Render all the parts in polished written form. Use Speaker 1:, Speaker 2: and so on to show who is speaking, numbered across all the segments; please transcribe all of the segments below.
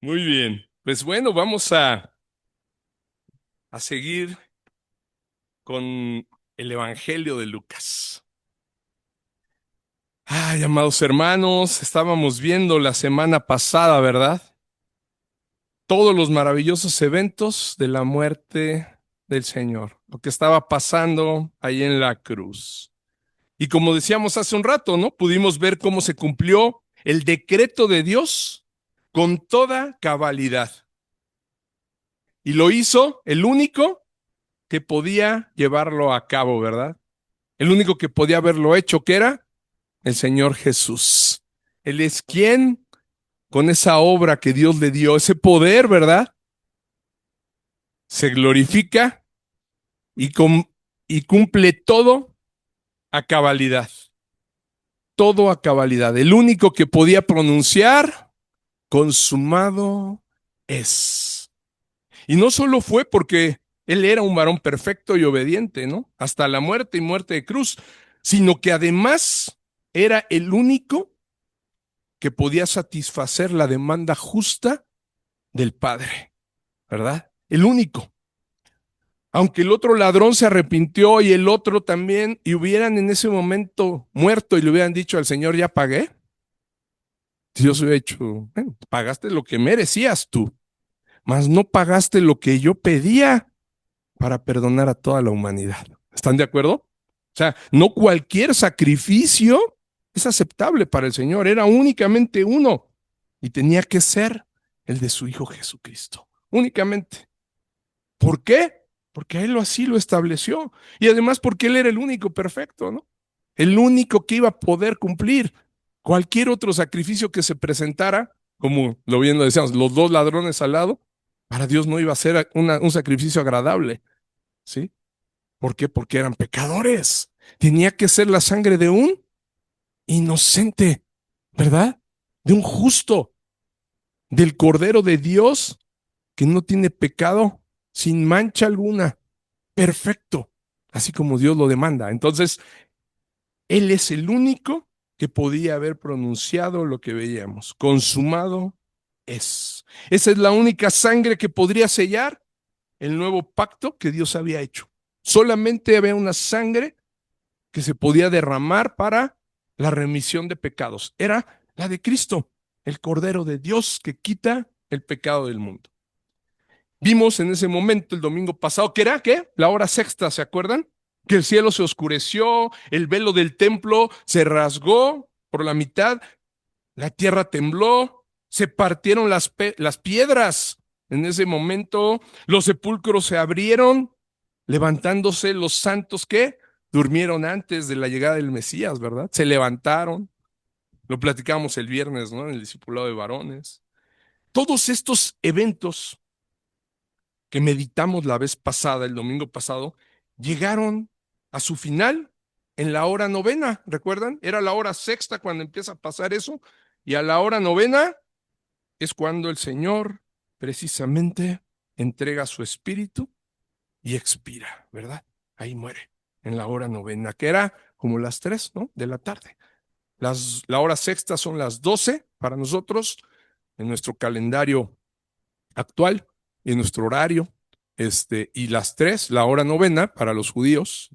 Speaker 1: Muy bien. Pues bueno, vamos a seguir con el Evangelio de Lucas. Ay, amados hermanos, estábamos viendo la semana pasada, ¿verdad? Todos los maravillosos eventos de la muerte del Señor, lo que estaba pasando ahí en la cruz. Y como decíamos hace un rato, ¿no? Pudimos ver cómo se cumplió el decreto de Dios con toda cabalidad. Y lo hizo el único que podía llevarlo a cabo, ¿verdad? El único que podía haberlo hecho, que era el Señor Jesús. Él es quien, con esa obra que Dios le dio, ese poder, ¿verdad? Se glorifica y, y cumple todo a cabalidad. Todo a cabalidad. El único que podía pronunciar, consumado es. Y no solo fue porque él era un varón perfecto y obediente, ¿no? Hasta la muerte y muerte de cruz, sino que además era el único que podía satisfacer la demanda justa del Padre, ¿verdad? El único. Aunque el otro ladrón se arrepintió y el otro también, y hubieran en ese momento muerto y le hubieran dicho al Señor, ya pagué, Dios hubiera dicho, bueno, pagaste lo que merecías tú, mas no pagaste lo que yo pedía para perdonar a toda la humanidad. ¿Están de acuerdo? O sea, no cualquier sacrificio es aceptable para el Señor, era únicamente uno y tenía que ser el de su Hijo Jesucristo, únicamente. ¿Por qué? Porque Él así lo estableció y además porque Él era el único perfecto, ¿no? El único que iba a poder cumplir cualquier otro sacrificio que se presentara, como lo bien lo decíamos, los dos ladrones al lado, para Dios no iba a ser un sacrificio agradable, ¿sí? ¿Por qué? Porque eran pecadores. Tenía que ser la sangre de un inocente, ¿verdad? De un justo, del Cordero de Dios que no tiene pecado, sin mancha alguna, perfecto, así como Dios lo demanda. Entonces, Él es el único que podía haber pronunciado lo que veíamos. Consumado es. Esa es la única sangre que podría sellar el nuevo pacto que Dios había hecho. Solamente había una sangre que se podía derramar para la remisión de pecados. Era la de Cristo, el Cordero de Dios que quita el pecado del mundo. Vimos en ese momento el domingo pasado que era, ¿qué? La hora sexta, ¿se acuerdan? Que el cielo se oscureció, el velo del templo se rasgó por la mitad, la tierra tembló, se partieron las piedras. En ese momento los sepulcros se abrieron, levantándose los santos que durmieron antes de la llegada del Mesías, ¿verdad? Se levantaron, lo platicamos el viernes, ¿no? En el discipulado de varones. Todos estos eventos que meditamos la vez pasada, el domingo pasado, llegaron a su final en la hora novena, ¿recuerdan? Era la hora sexta cuando empieza a pasar eso, y a la hora novena es cuando el Señor precisamente entrega su espíritu y expira, ¿verdad? Ahí muere, en la hora novena, que era como las 3, ¿no? De la tarde. La hora sexta son las 12 para nosotros, en nuestro calendario actual y en nuestro horario, y las 3, la hora novena para los judíos,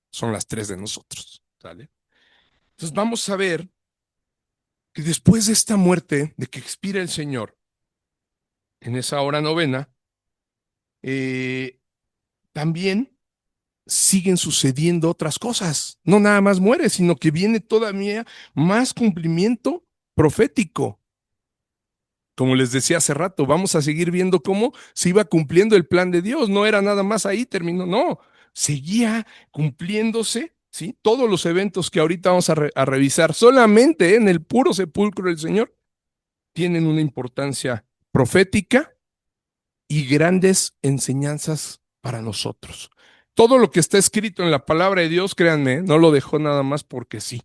Speaker 1: son las 3 de nosotros, ¿sale? Entonces vamos a ver que después de esta muerte, de que expira el Señor, en esa hora novena, eh, también siguen sucediendo otras cosas. No nada más muere, sino que viene todavía más cumplimiento profético. Como les decía hace rato, vamos a seguir viendo cómo se iba cumpliendo el plan de Dios. No era nada más ahí, terminó, no, seguía cumpliéndose, ¿sí? Todos los eventos que ahorita vamos a revisar solamente en el puro sepulcro del Señor tienen una importancia profética y grandes enseñanzas para nosotros. Todo lo que está escrito en la palabra de Dios, créanme, no lo dejó nada más porque sí.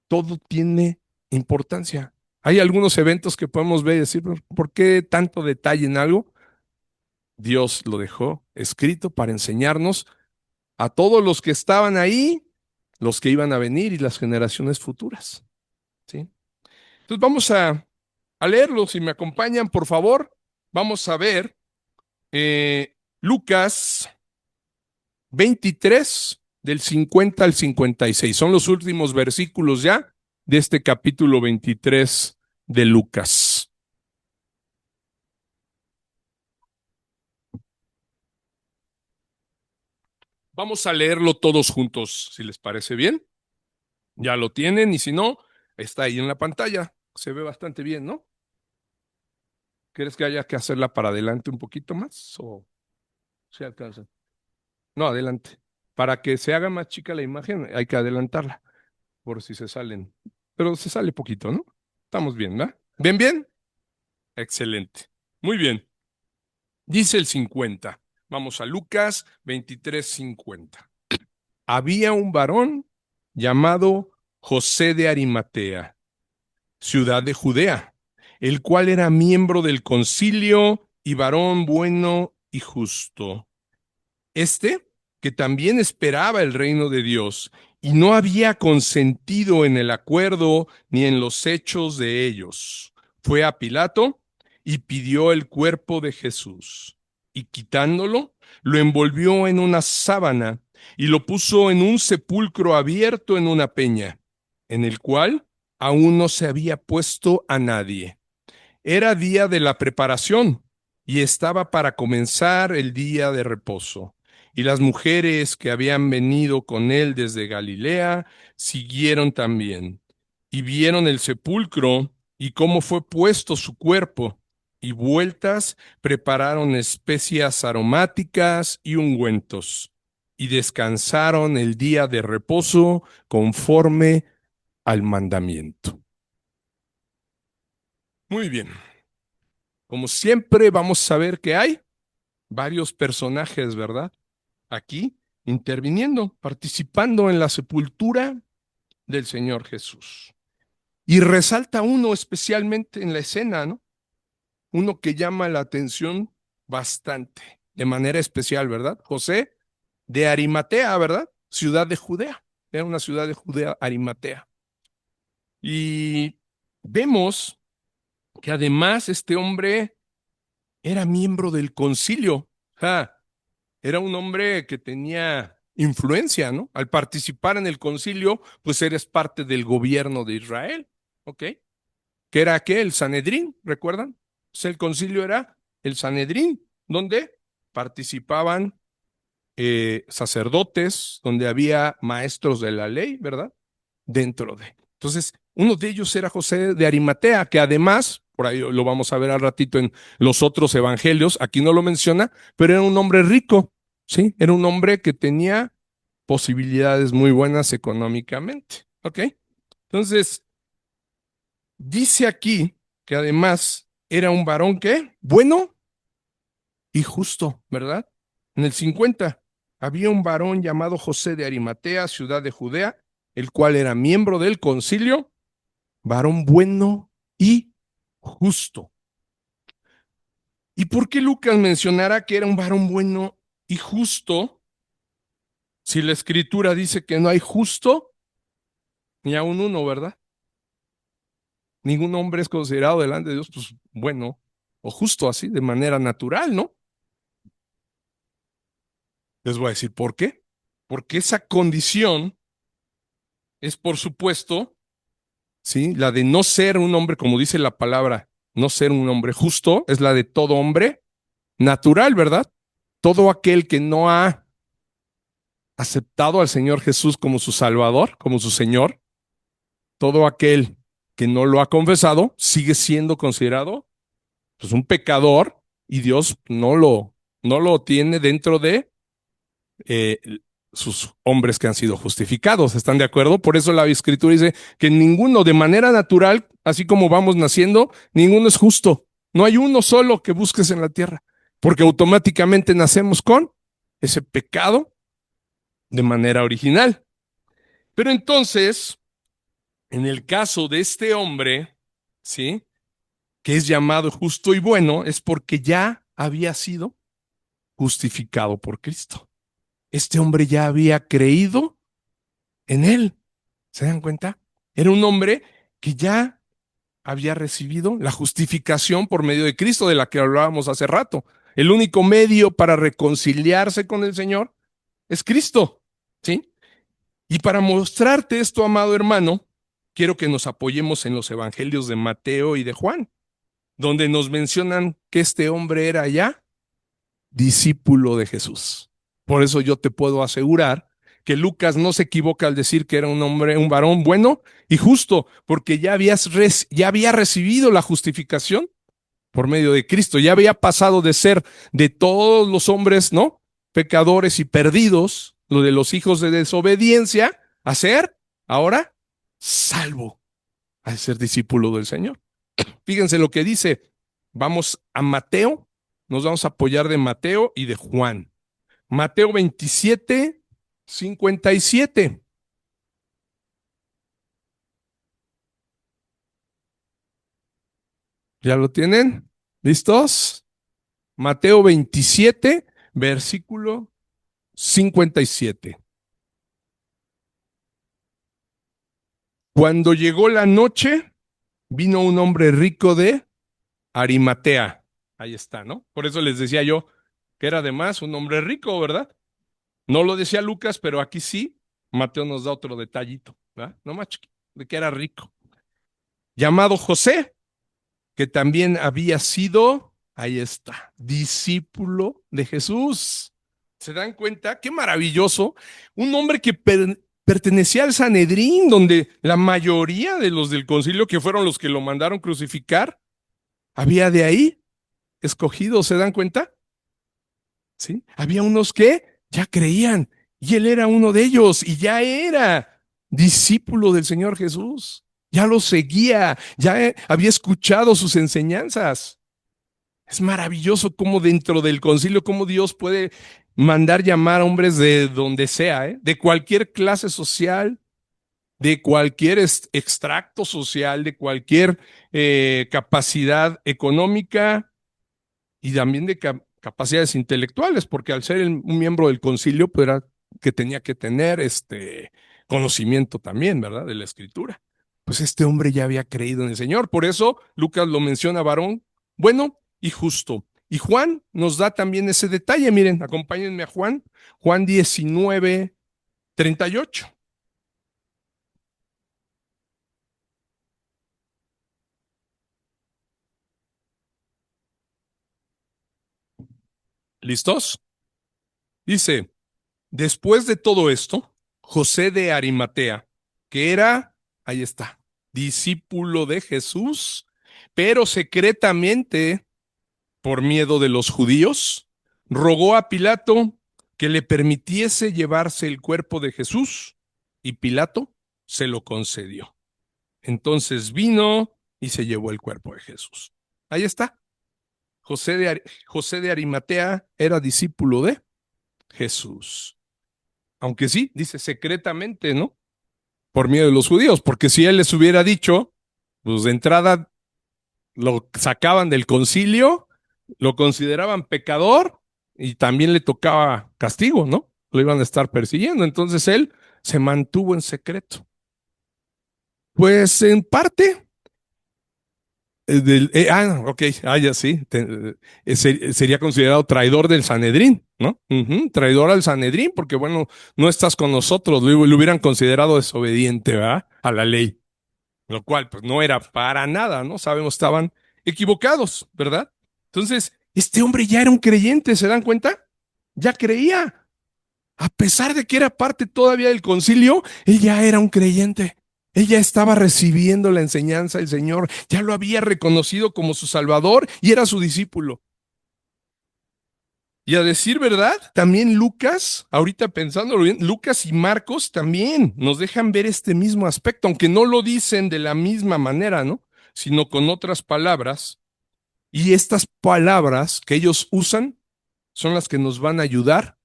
Speaker 1: Todo tiene importancia. Hay algunos eventos que podemos ver y decir, ¿por qué tanto detalle en algo? Dios lo dejó escrito para enseñarnos a todos los que estaban ahí, los que iban a venir y las generaciones futuras. ¿Sí? Entonces vamos a leerlo, si me acompañan, por favor. Vamos a ver Lucas 23, del 50 al 56. Son los últimos versículos ya de este capítulo 23 de Lucas. Vamos a leerlo todos juntos, si les parece bien. Ya lo tienen y si no, está ahí en la pantalla. Se ve bastante bien, ¿no? ¿Crees que haya que hacerla para adelante un poquito más o se alcanza? No, adelante. Para que se haga más chica la imagen, hay que adelantarla, por si se salen. Pero se sale poquito, ¿no? Estamos bien, ¿verdad? ¿Bien, bien? Excelente. Muy bien. Dice el 50. Vamos a Lucas 23:50. Había un varón llamado José de Arimatea, ciudad de Judea, el cual era miembro del concilio y varón bueno y justo. Este, que también esperaba el reino de Dios y no había consentido en el acuerdo ni en los hechos de ellos, fue a Pilato y pidió el cuerpo de Jesús. Y quitándolo, lo envolvió en una sábana y lo puso en un sepulcro abierto en una peña, en el cual aún no se había puesto a nadie. Era día de la preparación y estaba para comenzar el día de reposo. Y las mujeres que habían venido con él desde Galilea siguieron también y vieron el sepulcro y cómo fue puesto su cuerpo. Y vueltas prepararon especias aromáticas y ungüentos y descansaron el día de reposo conforme al mandamiento. Muy bien. Como siempre, vamos a ver que hay varios personajes, ¿verdad? Aquí interviniendo, participando en la sepultura del Señor Jesús. Y resalta uno especialmente en la escena, ¿no? Uno que llama la atención bastante, de manera especial, ¿verdad? José de Arimatea, ¿verdad? Ciudad de Judea. Era una ciudad de Judea, Arimatea. Y vemos que además este hombre era miembro del concilio. Ja, era un hombre que tenía influencia, ¿no? Al participar en el concilio, pues eres parte del gobierno de Israel, ¿ok? ¿Qué era qué? El Sanedrín, ¿recuerdan? Pues el concilio era el Sanedrín, donde participaban sacerdotes, donde había maestros de la ley, ¿verdad? Dentro de. Entonces, uno de ellos era José de Arimatea, que además, por ahí lo vamos a ver al ratito en los otros evangelios, aquí no lo menciona, pero era un hombre rico, ¿sí? Era un hombre que tenía posibilidades muy buenas económicamente, ¿ok? Entonces, dice aquí que además era un varón que, bueno y justo, ¿verdad? En el 50 había un varón llamado José de Arimatea, ciudad de Judea, el cual era miembro del concilio, varón bueno y justo. ¿Y por qué Lucas mencionará que era un varón bueno y justo si la escritura dice que no hay justo ni aun uno, ¿verdad? Ningún hombre es considerado delante de Dios, pues bueno o justo así, de manera natural, ¿no? Les voy a decir por qué. Porque esa condición es, por supuesto, ¿sí? La de no ser un hombre, como dice la palabra, no ser un hombre justo, es la de todo hombre natural, ¿verdad? Todo aquel que no ha aceptado al Señor Jesús como su Salvador, como su Señor, todo aquel que no lo ha confesado, sigue siendo considerado pues, un pecador y Dios no lo tiene dentro de eh, sus hombres que han sido justificados. ¿Están de acuerdo? Por eso la Escritura dice que ninguno de manera natural, así como vamos naciendo, ninguno es justo. No hay uno solo que busques en la tierra, porque automáticamente nacemos con ese pecado de manera original. Pero entonces, en el caso de este hombre, ¿sí? Que es llamado justo y bueno, es porque ya había sido justificado por Cristo. Este hombre ya había creído en él. ¿Se dan cuenta? Era un hombre que ya había recibido la justificación por medio de Cristo, de la que hablábamos hace rato. El único medio para reconciliarse con el Señor es Cristo, ¿sí? Y para mostrarte esto, amado hermano, quiero que nos apoyemos en los evangelios de Mateo y de Juan, donde nos mencionan que este hombre era ya discípulo de Jesús. Por eso yo te puedo asegurar que Lucas no se equivoca al decir que era un hombre, un varón bueno y justo, porque ya había recibido la justificación por medio de Cristo, ya había pasado de ser de todos los hombres, ¿no? Pecadores y perdidos, lo de los hijos de desobediencia, a ser ahora salvo, a ser discípulo del Señor. Fíjense lo que dice. Vamos a Mateo, nos vamos a apoyar de Mateo y de Juan. Mateo 27, 57. ¿Ya lo tienen? ¿Listos? Mateo 27, versículo 57. Cuando llegó la noche, vino un hombre rico de Arimatea. Ahí está, ¿no? Por eso les decía yo que era además un hombre rico, ¿verdad? No lo decía Lucas, pero aquí sí, Mateo nos da otro detallito, ¿verdad? No más chiquito, de que era rico. Llamado José, que también había sido, ahí está, discípulo de Jesús. ¿Se dan cuenta? Qué maravilloso. Un hombre que pertenecía al Sanedrín, donde la mayoría de los del concilio, que fueron los que lo mandaron crucificar, había de ahí escogido. ¿Se dan cuenta? ¿Sí? Había unos que ya creían y él era uno de ellos y ya era discípulo del Señor Jesús. Ya lo seguía, ya había escuchado sus enseñanzas. Es maravilloso cómo dentro del concilio, cómo Dios puede mandar llamar a hombres de donde sea, de cualquier clase social, de cualquier extracto social, de cualquier capacidad económica y también de capacidades intelectuales, porque al ser un miembro del concilio, pues era que tenía que tener conocimiento también, ¿verdad? De la escritura. Pues este hombre ya había creído en el Señor. Por eso Lucas lo menciona varón bueno y justo. Y Juan nos da también ese detalle. Miren, acompáñenme a Juan. Juan 19, 38. ¿Listos? Dice, después de todo esto, José de Arimatea, que era, ahí está, discípulo de Jesús, pero secretamente, por miedo de los judíos, rogó a Pilato que le permitiese llevarse el cuerpo de Jesús, y Pilato se lo concedió. Entonces vino y se llevó el cuerpo de Jesús. Ahí está. José de Arimatea era discípulo de Jesús. Aunque sí, dice secretamente, ¿no? Por miedo de los judíos, porque si él les hubiera dicho, pues de entrada lo sacaban del concilio, lo consideraban pecador y también le tocaba castigo, ¿no? Lo iban a estar persiguiendo. Entonces él se mantuvo en secreto. Pues en parte, ok, ya sí, sería considerado traidor del Sanedrín, ¿no? Traidor al Sanedrín, porque bueno, no estás con nosotros, lo hubieran considerado desobediente, ¿verdad? A la ley, lo cual pues no era para nada, ¿no? Sabemos, estaban equivocados, ¿verdad? Entonces, este hombre ya era un creyente, ¿se dan cuenta? Ya creía, a pesar de que era parte todavía del concilio, él ya era un creyente. Él ya estaba recibiendo la enseñanza del Señor, ya lo había reconocido como su Salvador y era su discípulo. Y a decir verdad, también Lucas, ahorita pensándolo bien, Lucas y Marcos también nos dejan ver este mismo aspecto, aunque no lo dicen de la misma manera, ¿no? Sino con otras palabras. Y estas palabras que ellos usan son las que nos van a ayudar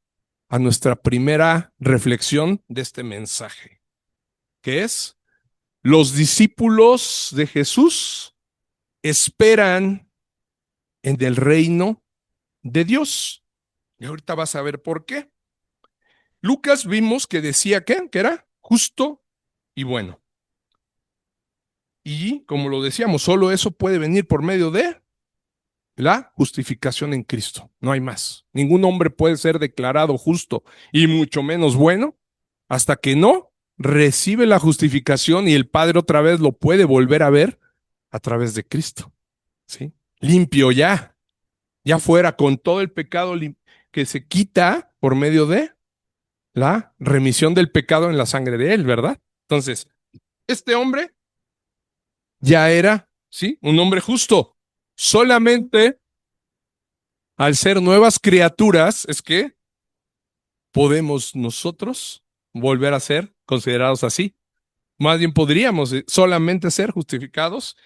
Speaker 1: a nuestra primera reflexión de este mensaje, que es, los discípulos de Jesús esperan en el reino de Dios. Y ahorita vas a ver por qué. Lucas vimos que decía que era justo y bueno. Y como lo decíamos, solo eso puede venir por medio de la justificación en Cristo. No hay más. Ningún hombre puede ser declarado justo y mucho menos bueno hasta que no recibe la justificación y el Padre otra vez lo puede volver a ver a través de Cristo. ¿Sí? Limpio ya, ya fuera con todo el pecado que se quita por medio de la remisión del pecado en la sangre de él, ¿verdad? Entonces, este hombre ya era, ¿sí? Un hombre justo. Solamente al ser nuevas criaturas es que podemos nosotros volver a ser considerados así. Más bien podríamos solamente ser justificados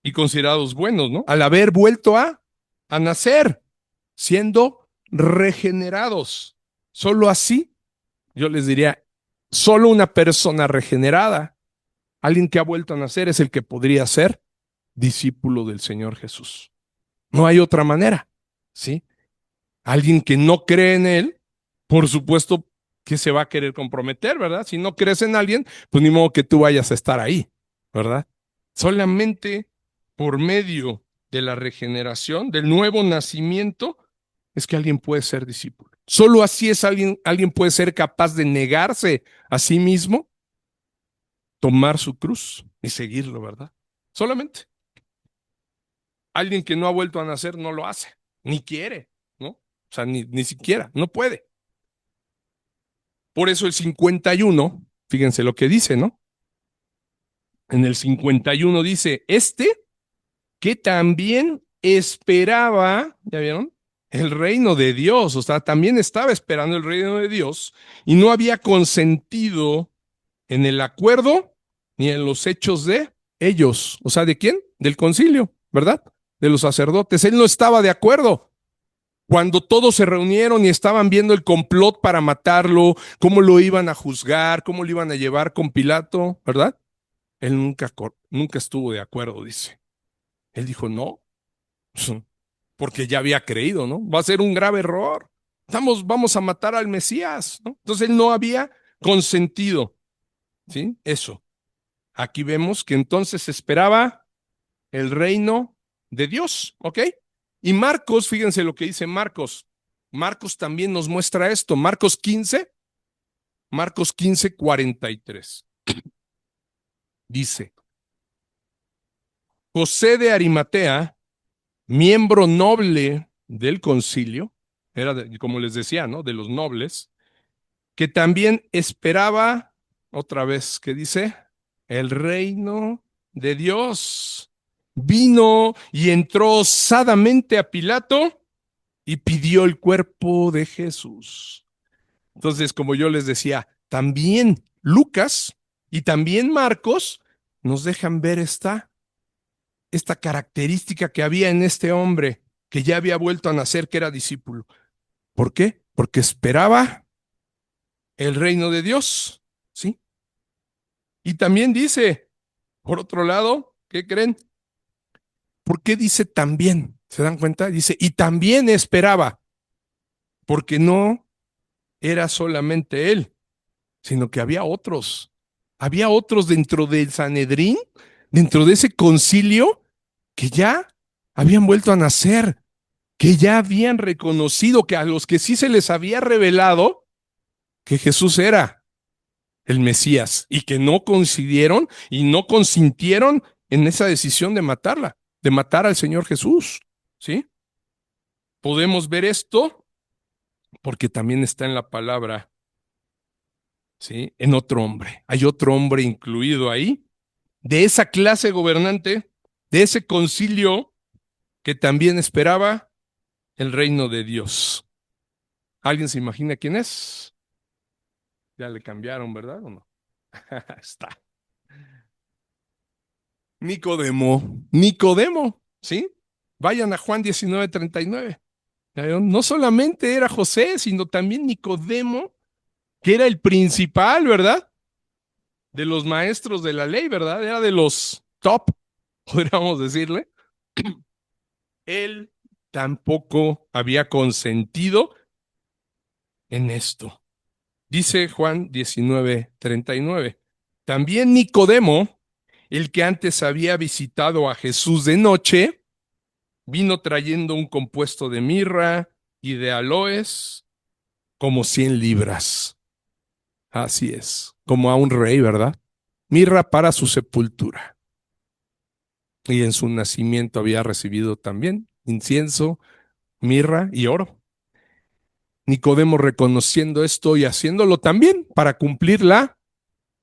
Speaker 1: y considerados buenos, ¿no? Al haber vuelto a nacer, siendo regenerados. Solo así, yo les diría, solo una persona regenerada, alguien que ha vuelto a nacer, es el que podría ser discípulo del Señor Jesús. No hay otra manera, ¿sí? Alguien que no cree en Él, por supuesto que se va a querer comprometer, ¿verdad? Si no crees en alguien, pues ni modo que tú vayas a estar ahí, ¿verdad? Solamente por medio de la regeneración, del nuevo nacimiento, es que alguien puede ser discípulo. Solo así es alguien puede ser capaz de negarse a sí mismo, tomar su cruz y seguirlo, ¿verdad? Solamente. Alguien que no ha vuelto a nacer no lo hace, ni quiere, ¿no? O sea, ni siquiera, no puede. Por eso el 51, fíjense lo que dice, ¿no? En el 51 dice, que también esperaba, ¿ya vieron? El reino de Dios, o sea, también estaba esperando el reino de Dios y no había consentido en el acuerdo ni en los hechos de ellos, o sea, ¿de quién? Del concilio, ¿verdad? De los sacerdotes. Él no estaba de acuerdo. Cuando todos se reunieron y estaban viendo el complot para matarlo, cómo lo iban a juzgar, cómo lo iban a llevar con Pilato, ¿verdad? Él nunca estuvo de acuerdo, dice. Él dijo, no, porque ya había creído, ¿no? Va a ser un grave error. Vamos a matar al Mesías, ¿no? Entonces él no había consentido, ¿sí? Eso. Aquí vemos que entonces esperaba el reino de Dios, ¿ok? Y Marcos, fíjense lo que dice Marcos. Marcos también nos muestra esto. Marcos 15, 43. Dice, José de Arimatea, miembro noble del concilio, era como les decía, ¿no? De los nobles, que también esperaba, otra vez, ¿qué dice? El reino de Dios. Vino y entró osadamente a Pilato y pidió el cuerpo de Jesús. Entonces, como yo les decía, también Lucas y también Marcos nos dejan ver esta característica que había en este hombre que ya había vuelto a nacer, que era discípulo. ¿Por qué? Porque esperaba el reino de Dios, ¿sí? Y también dice, por otro lado, ¿qué creen? ¿Por qué dice también? ¿Se dan cuenta? Dice, y también esperaba, porque no era solamente él, sino que había otros. Había otros dentro del Sanedrín, dentro de ese concilio, que ya habían vuelto a nacer, que ya habían reconocido que a los que sí se les había revelado que Jesús era el Mesías y que no coincidieron y no consintieron en esa decisión de matarla, de matar al Señor Jesús, ¿sí? Podemos ver esto porque también está en la palabra, ¿sí? En otro hombre. Hay otro hombre incluido ahí, de esa clase gobernante, de ese concilio que también esperaba el reino de Dios. ¿Alguien se imagina quién es? Ya le cambiaron, ¿verdad o no? Está. Nicodemo, ¿sí? Vayan a Juan 19:39. No solamente era José, sino también Nicodemo, que era el principal, ¿verdad? De los maestros de la ley, ¿verdad? Era de los top, podríamos decirle. Él tampoco había consentido en esto. Dice Juan 19:39. También Nicodemo, el que antes había visitado a Jesús de noche, vino trayendo un compuesto de mirra y de aloes, como 100 libras. Así es, como a un rey, ¿verdad? Mirra para su sepultura. Y en su nacimiento había recibido también incienso, mirra y oro. Nicodemo, reconociendo esto y haciéndolo también para cumplir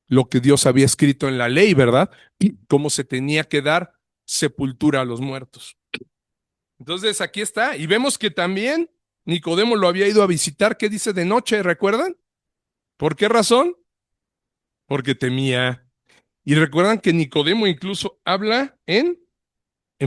Speaker 1: lo que Dios había escrito en la ley, ¿verdad? Y cómo se tenía que dar sepultura a los muertos. Entonces aquí está, y vemos que también Nicodemo lo había ido a visitar. ¿Qué dice? De noche, ¿recuerdan? ¿Por qué razón? Porque temía. Y recuerdan que Nicodemo incluso habla en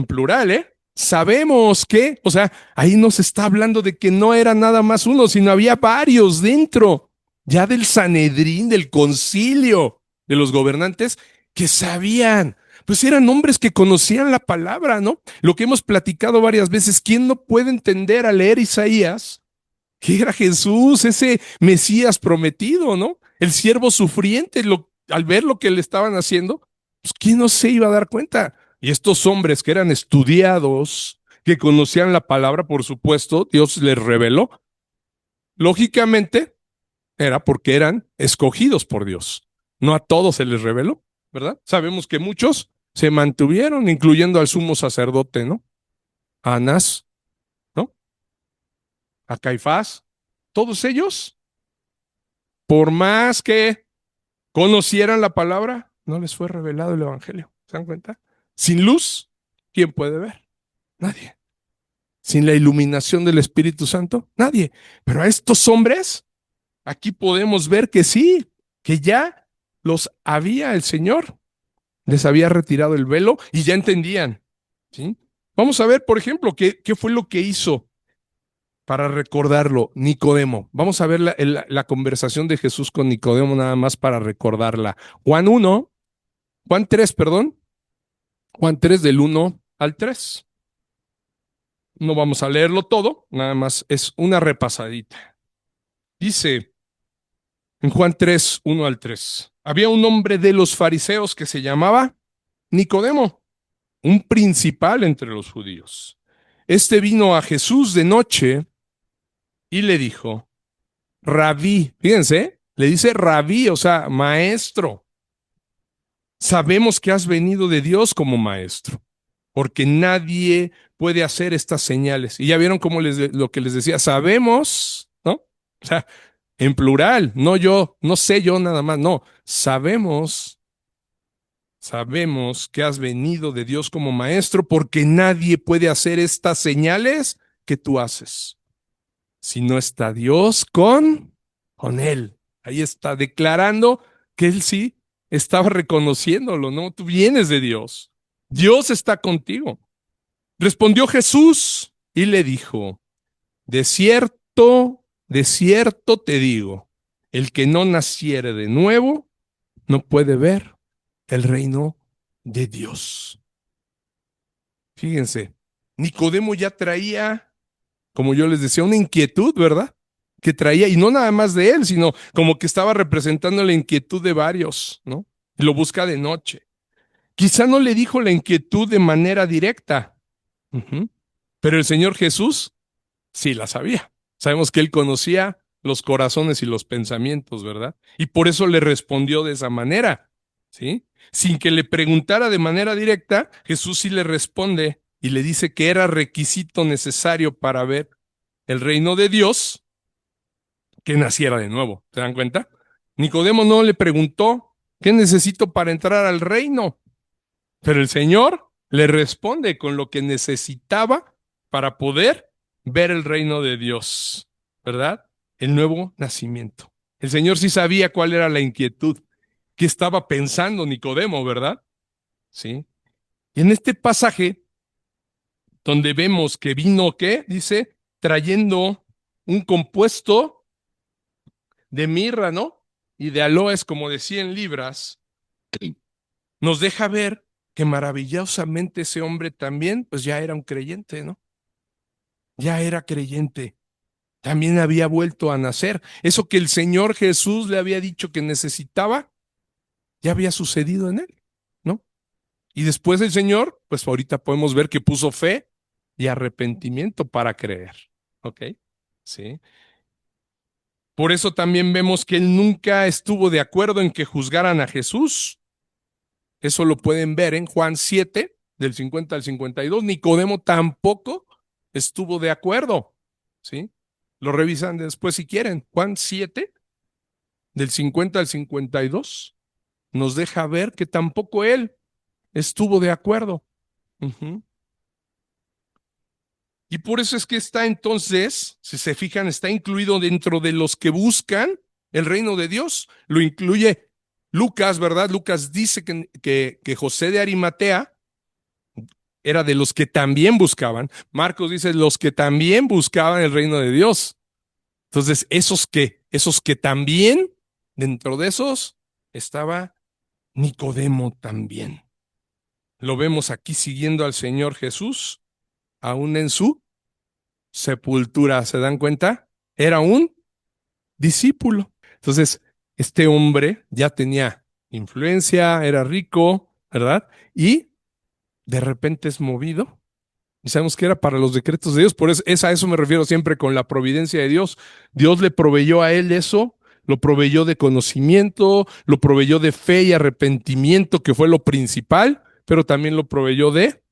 Speaker 1: plural, ¿eh? Sabemos que, o sea, ahí nos está hablando de que no era nada más uno, sino había varios dentro, ya del Sanedrín, del concilio de los gobernantes, que sabían, pues eran hombres que conocían la palabra, ¿no? Lo que hemos platicado varias veces, ¿quién no puede entender al leer Isaías que era Jesús, ese Mesías prometido, ¿no? El siervo sufriente, al ver lo que le estaban haciendo, pues ¿quién no se iba a dar cuenta? Y estos hombres que eran estudiados, que conocían la palabra, por supuesto, Dios les reveló. Lógicamente, era porque eran escogidos por Dios. No a todos se les reveló, ¿verdad? Sabemos que muchos se mantuvieron, incluyendo al sumo sacerdote, ¿no? A Anás, ¿no? A Caifás. Todos ellos, por más que conocieran la palabra, no les fue revelado el evangelio. ¿Se dan cuenta? Sin luz, ¿quién puede ver? Nadie. Sin la iluminación del Espíritu Santo, nadie. Pero a estos hombres, aquí podemos ver que sí, que ya los había el Señor, les había retirado el velo y ya entendían. ¿Sí? Vamos a ver, por ejemplo, qué fue lo que hizo para recordarlo Nicodemo. Vamos a ver la conversación de Jesús con Nicodemo nada más para recordarla. Juan 3, perdón. Juan 3 del 1 al 3. No vamos a leerlo todo, nada más es una repasadita. Dice en Juan 3, 1 al 3. Había un hombre de los fariseos que se llamaba Nicodemo, un principal entre los judíos. Este vino a Jesús de noche y le dijo, Rabí, fíjense, le dice Rabí, o sea, maestro. Sabemos que has venido de Dios como maestro, porque nadie puede hacer estas señales. Y ya vieron lo que les decía, sabemos, ¿no? O sea, en plural, no yo, no sé yo nada más, no, sabemos que has venido de Dios como maestro, porque nadie puede hacer estas señales que tú haces. Si no está Dios con él. Ahí está declarando que él sí estaba reconociéndolo, ¿no? Tú vienes de Dios. Dios está contigo. Respondió Jesús y le dijo, de cierto te digo, el que no naciere de nuevo no puede ver el reino de Dios. Fíjense, Nicodemo ya traía, como yo les decía, una inquietud, ¿verdad? Que traía, y no nada más de él, sino como que estaba representando la inquietud de varios, ¿no? Y lo busca de noche. Quizá no le dijo la inquietud de manera directa, pero el Señor Jesús sí la sabía. Sabemos que él conocía los corazones y los pensamientos, ¿verdad? Y por eso le respondió de esa manera, ¿sí? Sin que le preguntara de manera directa, Jesús sí le responde y le dice que era requisito necesario para ver el reino de Dios que naciera de nuevo. ¿Se dan cuenta? Nicodemo no le preguntó, ¿qué necesito para entrar al reino? Pero el Señor le responde con lo que necesitaba para poder ver el reino de Dios, ¿verdad? El nuevo nacimiento. El Señor sí sabía cuál era la inquietud que estaba pensando Nicodemo, ¿verdad? Sí. Y en este pasaje, donde vemos que vino, ¿qué? Dice, trayendo un compuesto de mirra, ¿no? Y de aloes, como de 100 libras, nos deja ver que maravillosamente ese hombre también, pues ya era un creyente, ¿no? Ya era creyente. También había vuelto a nacer. Eso que el Señor Jesús le había dicho que necesitaba, ya había sucedido en él, ¿no? Y después el Señor, pues ahorita podemos ver que puso fe y arrepentimiento para creer. ¿Ok? Sí. Por eso también vemos que él nunca estuvo de acuerdo en que juzgaran a Jesús. Eso lo pueden ver en Juan 7, del 50 al 52. Nicodemo tampoco estuvo de acuerdo. ¿Sí? Lo revisan después si quieren. Juan 7, del 50 al 52, nos deja ver que tampoco él estuvo de acuerdo. Ujú. Y por eso es que está entonces, si se fijan, está incluido dentro de los que buscan el reino de Dios. Lo incluye Lucas, ¿verdad? Lucas dice que José de Arimatea era de los que también buscaban. Marcos dice los que también buscaban el reino de Dios. Entonces, esos que también, dentro de esos, estaba Nicodemo también. Lo vemos aquí siguiendo al Señor Jesús, aún en su sepultura. ¿Se dan cuenta? Era un discípulo. Entonces, este hombre ya tenía influencia, era rico, ¿verdad? Y de repente es movido. Y sabemos que era para los decretos de Dios. Por eso, a eso me refiero siempre con la providencia de Dios. Dios le proveyó a él eso, lo proveyó de conocimiento, lo proveyó de fe y arrepentimiento, que fue lo principal, pero también lo proveyó de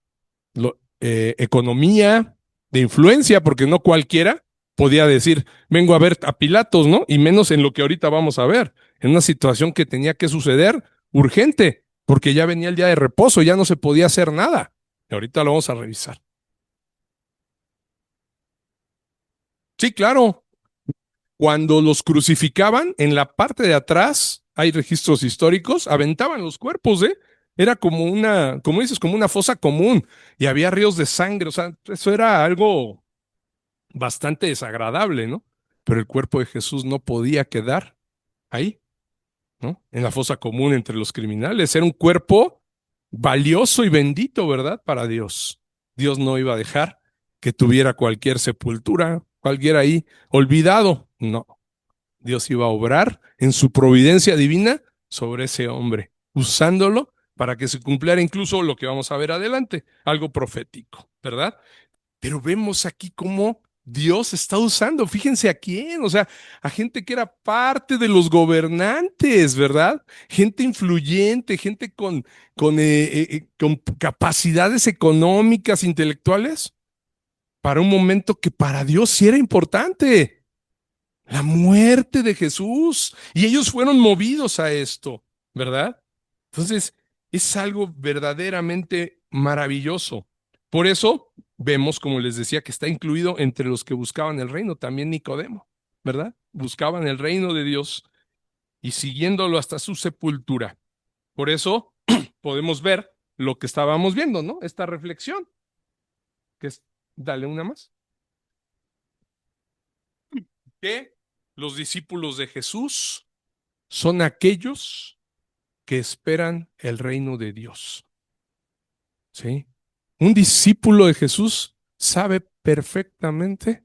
Speaker 1: economía, de influencia, porque no cualquiera podía decir, vengo a ver a Pilatos, ¿no? Y menos en lo que ahorita vamos a ver, en una situación que tenía que suceder urgente, porque ya venía el día de reposo, ya no se podía hacer nada. Y ahorita lo vamos a revisar. Sí, claro, cuando los crucificaban, en la parte de atrás, hay registros históricos, aventaban los cuerpos, ¿eh? Era como una, como dices, como una fosa común y había ríos de sangre, o sea, eso era algo bastante desagradable, ¿no? Pero el cuerpo de Jesús no podía quedar ahí, ¿no? En la fosa común entre los criminales. Era un cuerpo valioso y bendito, ¿verdad? Para Dios. Dios no iba a dejar que tuviera cualquier sepultura, cualquiera ahí olvidado. No, Dios iba a obrar en su providencia divina sobre ese hombre, usándolo para que se cumpliera incluso lo que vamos a ver adelante, algo profético, ¿verdad? Pero vemos aquí cómo Dios está usando, fíjense a quién, o sea, a gente que era parte de los gobernantes, ¿verdad? Gente influyente, gente con capacidades económicas, intelectuales, para un momento que para Dios sí era importante, la muerte de Jesús. Y ellos fueron movidos a esto, ¿verdad? Entonces, es algo verdaderamente maravilloso. Por eso vemos, como les decía, que está incluido entre los que buscaban el reino, también Nicodemo, ¿verdad? Buscaban el reino de Dios y siguiéndolo hasta su sepultura. Por eso podemos ver lo que estábamos viendo, ¿no? Esta reflexión, que es, dale una más, que los discípulos de Jesús son aquellos que esperan el reino de Dios. ¿Sí? Un discípulo de Jesús sabe perfectamente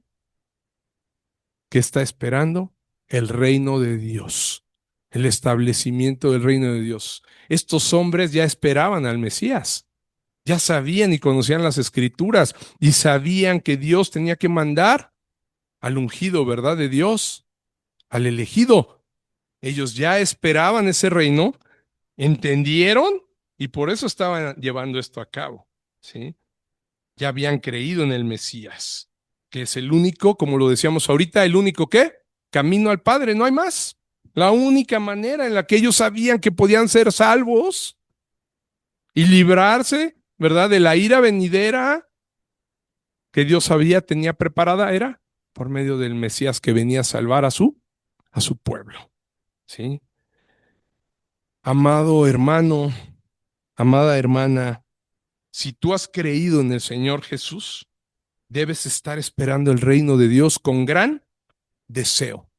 Speaker 1: que está esperando el reino de Dios, el establecimiento del reino de Dios. Estos hombres ya esperaban al Mesías, ya sabían y conocían las escrituras y sabían que Dios tenía que mandar al ungido, ¿verdad? De Dios, al elegido. Ellos ya esperaban ese reino, entendieron y por eso estaban llevando esto a cabo, ¿sí? Ya habían creído en el Mesías, que es el único, como lo decíamos ahorita, el único ¿qué? Camino al Padre, no hay más. La única manera en la que ellos sabían que podían ser salvos y librarse, ¿verdad? De la ira venidera que Dios tenía preparada era por medio del Mesías que venía a salvar a su pueblo, ¿sí? Amado hermano, amada hermana, si tú has creído en el Señor Jesús, debes estar esperando el reino de Dios con gran deseo.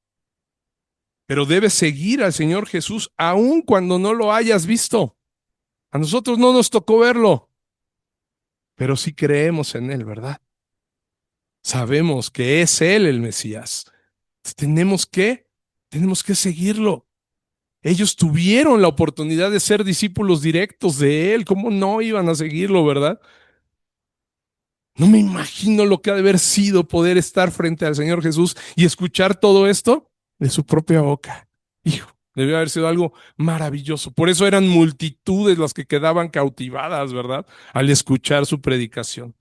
Speaker 1: Pero debes seguir al Señor Jesús aun cuando no lo hayas visto. A nosotros no nos tocó verlo, pero sí creemos en Él, ¿verdad? Sabemos que es Él el Mesías. Tenemos que seguirlo. Ellos tuvieron la oportunidad de ser discípulos directos de Él. ¿Cómo no iban a seguirlo, verdad? No me imagino lo que ha de haber sido poder estar frente al Señor Jesús y escuchar todo esto de su propia boca. Hijo, debió haber sido algo maravilloso. Por eso eran multitudes las que quedaban cautivadas, ¿verdad? Al escuchar su predicación.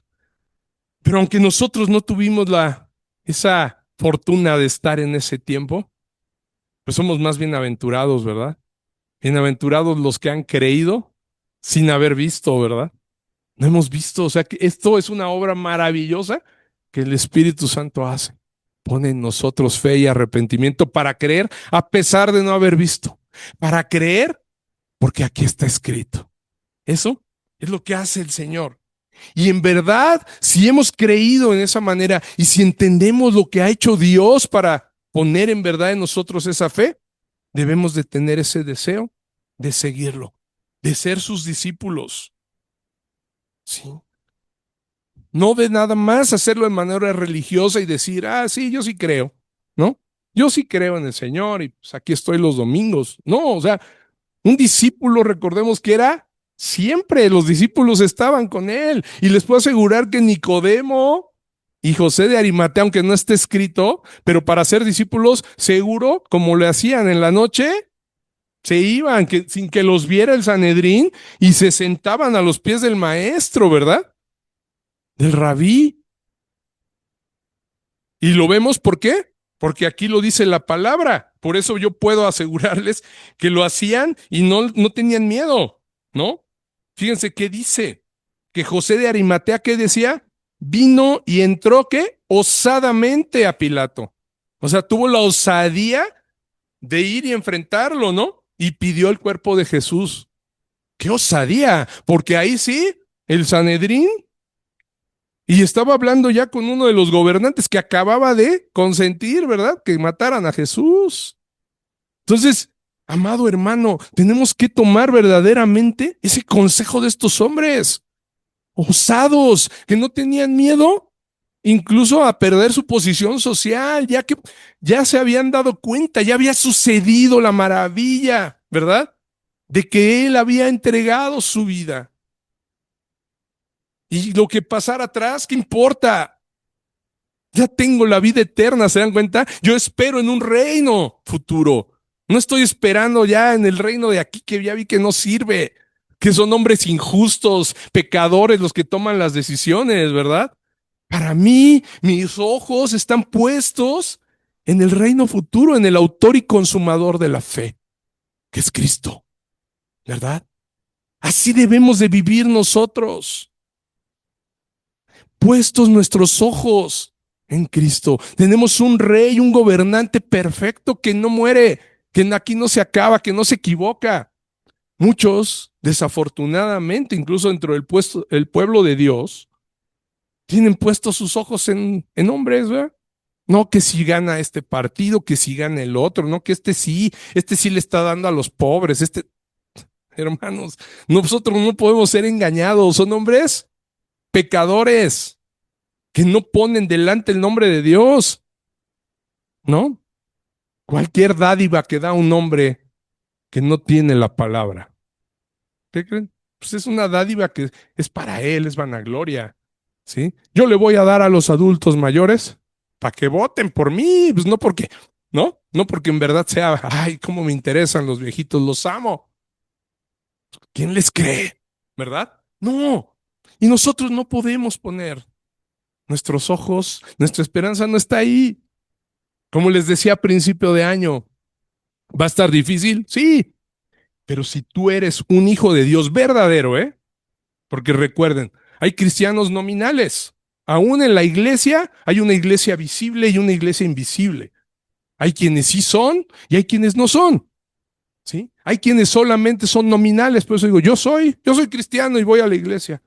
Speaker 1: Pero aunque nosotros no tuvimos esa fortuna de estar en ese tiempo, pues somos más bienaventurados, ¿verdad? Bienaventurados los que han creído sin haber visto, ¿verdad? No hemos visto, o sea que esto es una obra maravillosa que el Espíritu Santo hace. Pone en nosotros fe y arrepentimiento para creer a pesar de no haber visto. Para creer porque aquí está escrito. Eso es lo que hace el Señor. Y en verdad, si hemos creído en esa manera y si entendemos lo que ha hecho Dios para poner en verdad en nosotros esa fe, debemos de tener ese deseo de seguirlo, de ser sus discípulos. Sí. No de nada más hacerlo de manera religiosa y decir, ah, sí, yo sí creo, ¿no? Yo sí creo en el Señor y pues aquí estoy los domingos. No, o sea, un discípulo, recordemos que era siempre, los discípulos estaban con él. Y les puedo asegurar que Nicodemo y José de Arimatea, aunque no esté escrito, pero para ser discípulos, seguro, como le hacían en la noche, se iban sin que los viera el Sanedrín y se sentaban a los pies del maestro, ¿verdad? Del rabí. Y lo vemos, ¿por qué? Porque aquí lo dice la palabra. Por eso yo puedo asegurarles que lo hacían y no tenían miedo, ¿no? Fíjense qué dice, que José de Arimatea, ¿qué decía? Vino y entró, ¿qué? Osadamente a Pilato. O sea, tuvo la osadía de ir y enfrentarlo, ¿no? Y pidió el cuerpo de Jesús. ¡Qué osadía! Porque ahí sí, el Sanedrín, y estaba hablando ya con uno de los gobernantes que acababa de consentir, ¿verdad? Que mataran a Jesús. Entonces, amado hermano, tenemos que tomar verdaderamente ese consejo de estos hombres, osados, que no tenían miedo incluso a perder su posición social, ya que ya se habían dado cuenta, ya había sucedido la maravilla, ¿verdad? De que él había entregado su vida. Y lo que pasara atrás, ¿qué importa? Ya tengo la vida eterna, ¿se dan cuenta? Yo espero en un reino futuro. No estoy esperando ya en el reino de aquí que ya vi que no sirve, que son hombres injustos, pecadores los que toman las decisiones, ¿verdad? Para mí, mis ojos están puestos en el reino futuro, en el autor y consumador de la fe, que es Cristo, ¿verdad? Así debemos de vivir nosotros, puestos nuestros ojos en Cristo. Tenemos un rey, un gobernante perfecto que no muere, que aquí no se acaba, que no se equivoca. Muchos, desafortunadamente, incluso dentro el pueblo de Dios, tienen puestos sus ojos en hombres, ¿verdad? No que si gana este partido, que si gana el otro, no que este sí le está dando a los pobres, hermanos, nosotros no podemos ser engañados, son hombres pecadores que no ponen delante el nombre de Dios, ¿no? Cualquier dádiva que da un hombre que no tiene la palabra, ¿qué creen? Pues es una dádiva que es para él, es vanagloria, ¿sí? Yo le voy a dar a los adultos mayores para que voten por mí, pues no porque, ¿no? No porque en verdad sea, ay, cómo me interesan los viejitos, los amo. ¿Quién les cree? ¿Verdad? No. Y nosotros no podemos poner nuestros ojos, nuestra esperanza no está ahí. Como les decía a principio de año, ¿va a estar difícil? Sí, pero si tú eres un hijo de Dios verdadero, ¿eh? Porque recuerden, hay cristianos nominales. Aún en la iglesia hay una iglesia visible y una iglesia invisible. Hay quienes sí son y hay quienes no son. ¿Sí? Hay quienes solamente son nominales, por eso digo, yo soy cristiano y voy a la iglesia.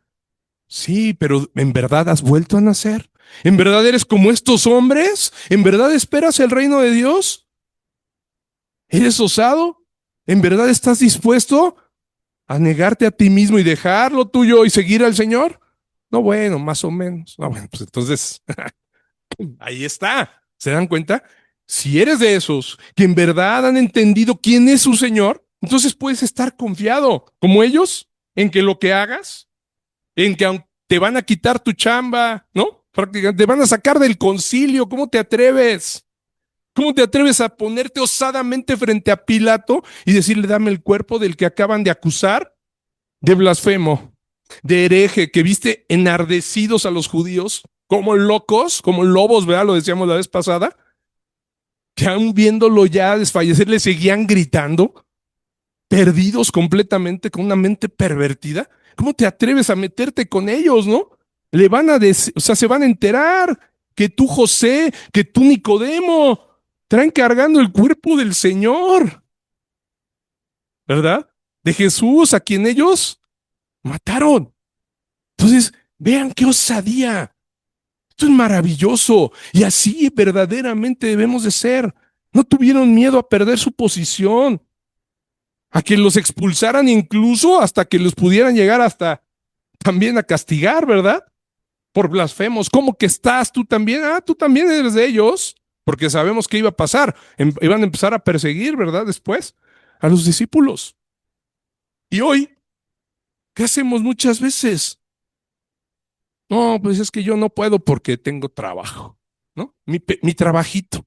Speaker 1: Sí, pero ¿en verdad has vuelto a nacer? ¿En verdad eres como estos hombres? ¿En verdad esperas el reino de Dios? ¿Eres osado? ¿En verdad estás dispuesto a negarte a ti mismo y dejar lo tuyo y seguir al Señor? No, bueno, más o menos. No, bueno, pues entonces, ahí está. ¿Se dan cuenta? Si eres de esos que en verdad han entendido quién es su Señor, entonces puedes estar confiado, como ellos, en que lo que hagas, en que aunque te van a quitar tu chamba, ¿no? Prácticamente te van a sacar del concilio. ¿Cómo te atreves? ¿Cómo te atreves a ponerte osadamente frente a Pilato y decirle, dame el cuerpo del que acaban de acusar de blasfemo, de hereje, que viste enardecidos a los judíos como locos, como lobos, ¿verdad? Lo decíamos la vez pasada, que aún viéndolo ya desfallecer le seguían gritando, perdidos completamente, con una mente pervertida. ¿Cómo te atreves a meterte con ellos, no? Le van a decir, o sea, se van a enterar que tú, José, que tú, Nicodemo, traen cargando el cuerpo del Señor, ¿verdad? De Jesús, a quien ellos mataron. Entonces, vean qué osadía. Esto es maravilloso y así verdaderamente debemos de ser. No tuvieron miedo a perder su posición, a que los expulsaran incluso hasta que los pudieran llegar hasta también a castigar, ¿verdad? Por blasfemos. ¿Cómo que estás tú también? Ah, tú también eres de ellos, porque sabemos que iba a pasar. Iban a empezar a perseguir, ¿verdad? Después a los discípulos. Y hoy, ¿qué hacemos muchas veces? No, pues es que yo no puedo porque tengo trabajo, ¿no? Mi trabajito,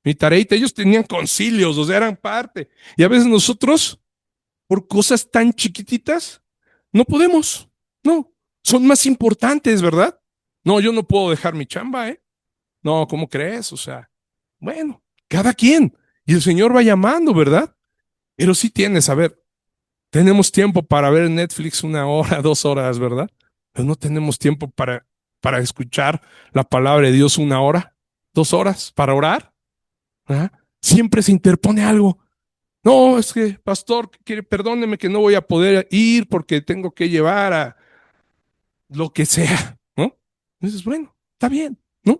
Speaker 1: mi tareita. Ellos tenían concilios, o sea, eran parte. Y a veces nosotros, por cosas tan chiquititas, no podemos. No, son más importantes, ¿verdad? No, yo no puedo dejar mi chamba, ¿eh? No, ¿cómo crees? O sea, bueno, cada quien. Y el Señor va llamando, ¿verdad? Pero sí tienes, a ver, tenemos tiempo para ver Netflix 1 hora, 2 horas, ¿verdad? Pero no tenemos tiempo para escuchar la palabra de Dios 1 hora, 2 horas, para orar, ¿verdad? Siempre se interpone algo. No, es que, pastor, perdóneme que no voy a poder ir porque tengo que llevar a lo que sea, ¿no? Entonces, bueno, está bien, ¿no?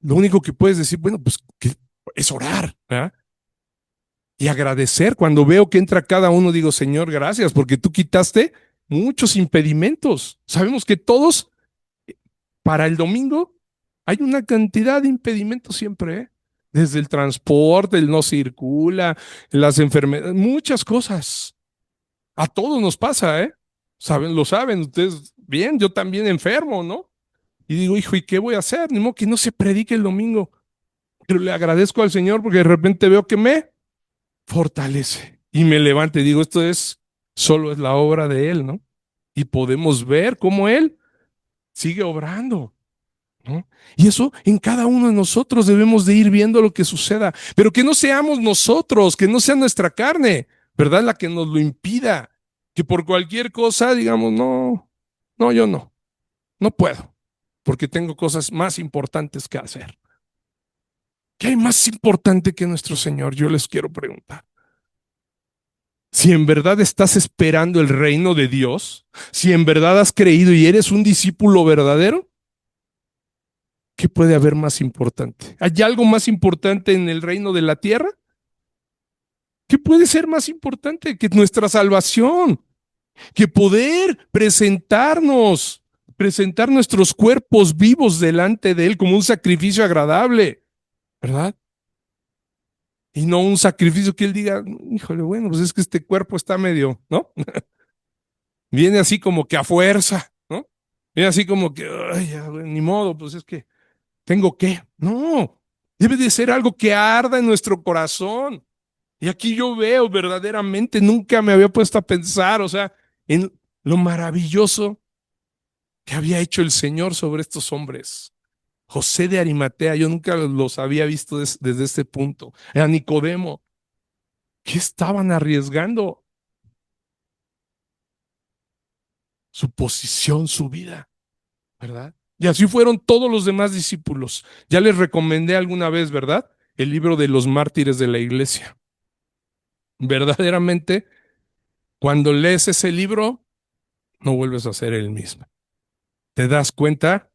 Speaker 1: Lo único que puedes decir, bueno, pues que es orar, ¿verdad? Y agradecer. Cuando veo que entra cada uno, digo, Señor, gracias, porque tú quitaste muchos impedimentos. Sabemos que todos, para el domingo, hay una cantidad de impedimentos siempre, ¿eh? Desde el transporte, el no circula, las enfermedades, muchas cosas. A todos nos pasa, ¿eh? Saben, lo saben ustedes bien, yo también enfermo, ¿no? Y digo, hijo, ¿y qué voy a hacer? Ni modo que no se predique el domingo. Pero le agradezco al Señor porque de repente veo que me fortalece y me levanta y digo, solo es la obra de Él, ¿no? Y podemos ver cómo Él sigue obrando, ¿no? Y eso en cada uno de nosotros debemos de ir viendo lo que suceda, pero que no seamos nosotros, que no sea nuestra carne, ¿verdad? La que nos lo impida, que por cualquier cosa digamos, no, no, yo no, no puedo, porque tengo cosas más importantes que hacer. ¿Qué hay más importante que nuestro Señor? Yo les quiero preguntar. Si en verdad estás esperando el reino de Dios, si en verdad has creído y eres un discípulo verdadero, ¿qué puede haber más importante? ¿Hay algo más importante en el reino de la tierra? ¿Qué puede ser más importante que nuestra salvación? Que poder presentar nuestros cuerpos vivos delante de Él como un sacrificio agradable, ¿verdad? Y no un sacrificio que Él diga, híjole, bueno, pues es que este cuerpo está medio, ¿no? Viene así como que a fuerza, ¿no? Viene así como que, ay, ya, bueno, ni modo, pues es que tengo que. No, debe de ser algo que arda en nuestro corazón. Y aquí yo veo verdaderamente, nunca me había puesto a pensar, o sea, en lo maravilloso que había hecho el Señor sobre estos hombres. José de Arimatea, yo nunca los había visto desde este punto. A Nicodemo, ¿qué estaban arriesgando? Su posición, su vida. ¿Verdad? Y así fueron todos los demás discípulos. Ya les recomendé alguna vez, ¿verdad? El libro de los mártires de la iglesia. Verdaderamente, cuando lees ese libro, no vuelves a ser el mismo. Te das cuenta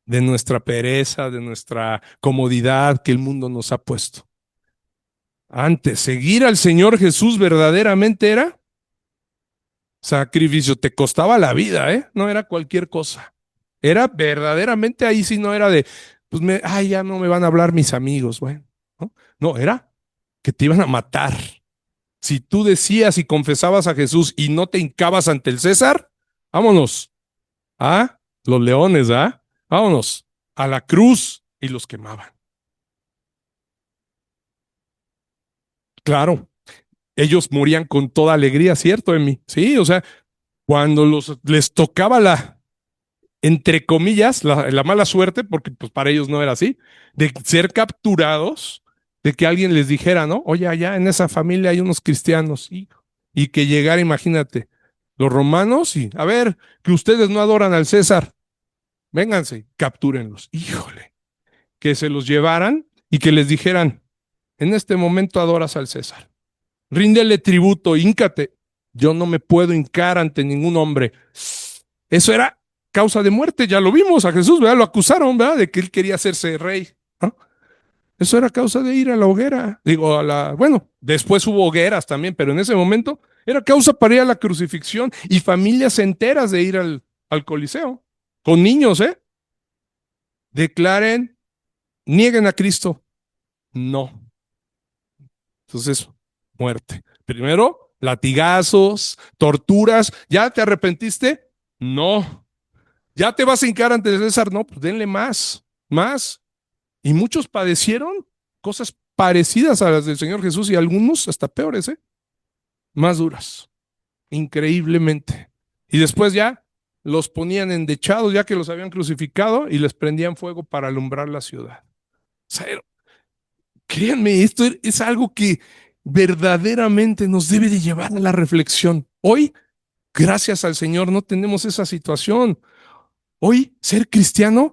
Speaker 1: de nuestra pereza, de nuestra comodidad que el mundo nos ha puesto. Antes, seguir al Señor Jesús verdaderamente era sacrificio. Te costaba la vida, ¿eh? No era cualquier cosa. Era verdaderamente ahí, sí, no era de pues ya no me van a hablar mis amigos, bueno, ¿no? No, era que te iban a matar. Si tú decías y confesabas a Jesús y no te hincabas ante el César, vámonos, los leones, vámonos, a la cruz, y los quemaban. Claro, ellos morían con toda alegría, ¿cierto, Emi? Sí, o sea, cuando les tocaba entre comillas, la mala suerte, porque pues para ellos no era así, de ser capturados, de que alguien les dijera, ¿no? Oye, allá en esa familia hay unos cristianos, y que llegara, imagínate, los romanos, y a ver, que ustedes no adoran al César, vénganse, captúrenlos. Híjole, que se los llevaran y que les dijeran, en este momento adoras al César, ríndele tributo, híncate. Yo no me puedo hincar ante ningún hombre. Eso era causa de muerte, ya lo vimos a Jesús, ¿verdad? Lo acusaron, ¿verdad? De que él quería hacerse rey, ¿no? Eso era causa de ir a la hoguera. Digo, bueno, después hubo hogueras también, pero en ese momento era causa para ir a la crucifixión y familias enteras de ir al Coliseo, con niños, ¿eh? Declaren, nieguen a Cristo. No. Entonces, muerte. Primero, latigazos, torturas. ¿Ya te arrepentiste? No. ¿Ya te vas a hincar ante César? No, pues denle más, más. Y muchos padecieron cosas parecidas a las del Señor Jesús y algunos hasta peores, ¿eh? Más duras, increíblemente. Y después ya los ponían endechados, ya que los habían crucificado, y les prendían fuego para alumbrar la ciudad. O sea, créanme, esto es algo que verdaderamente nos debe de llevar a la reflexión. Hoy, gracias al Señor, no tenemos esa situación. Hoy, ser cristiano,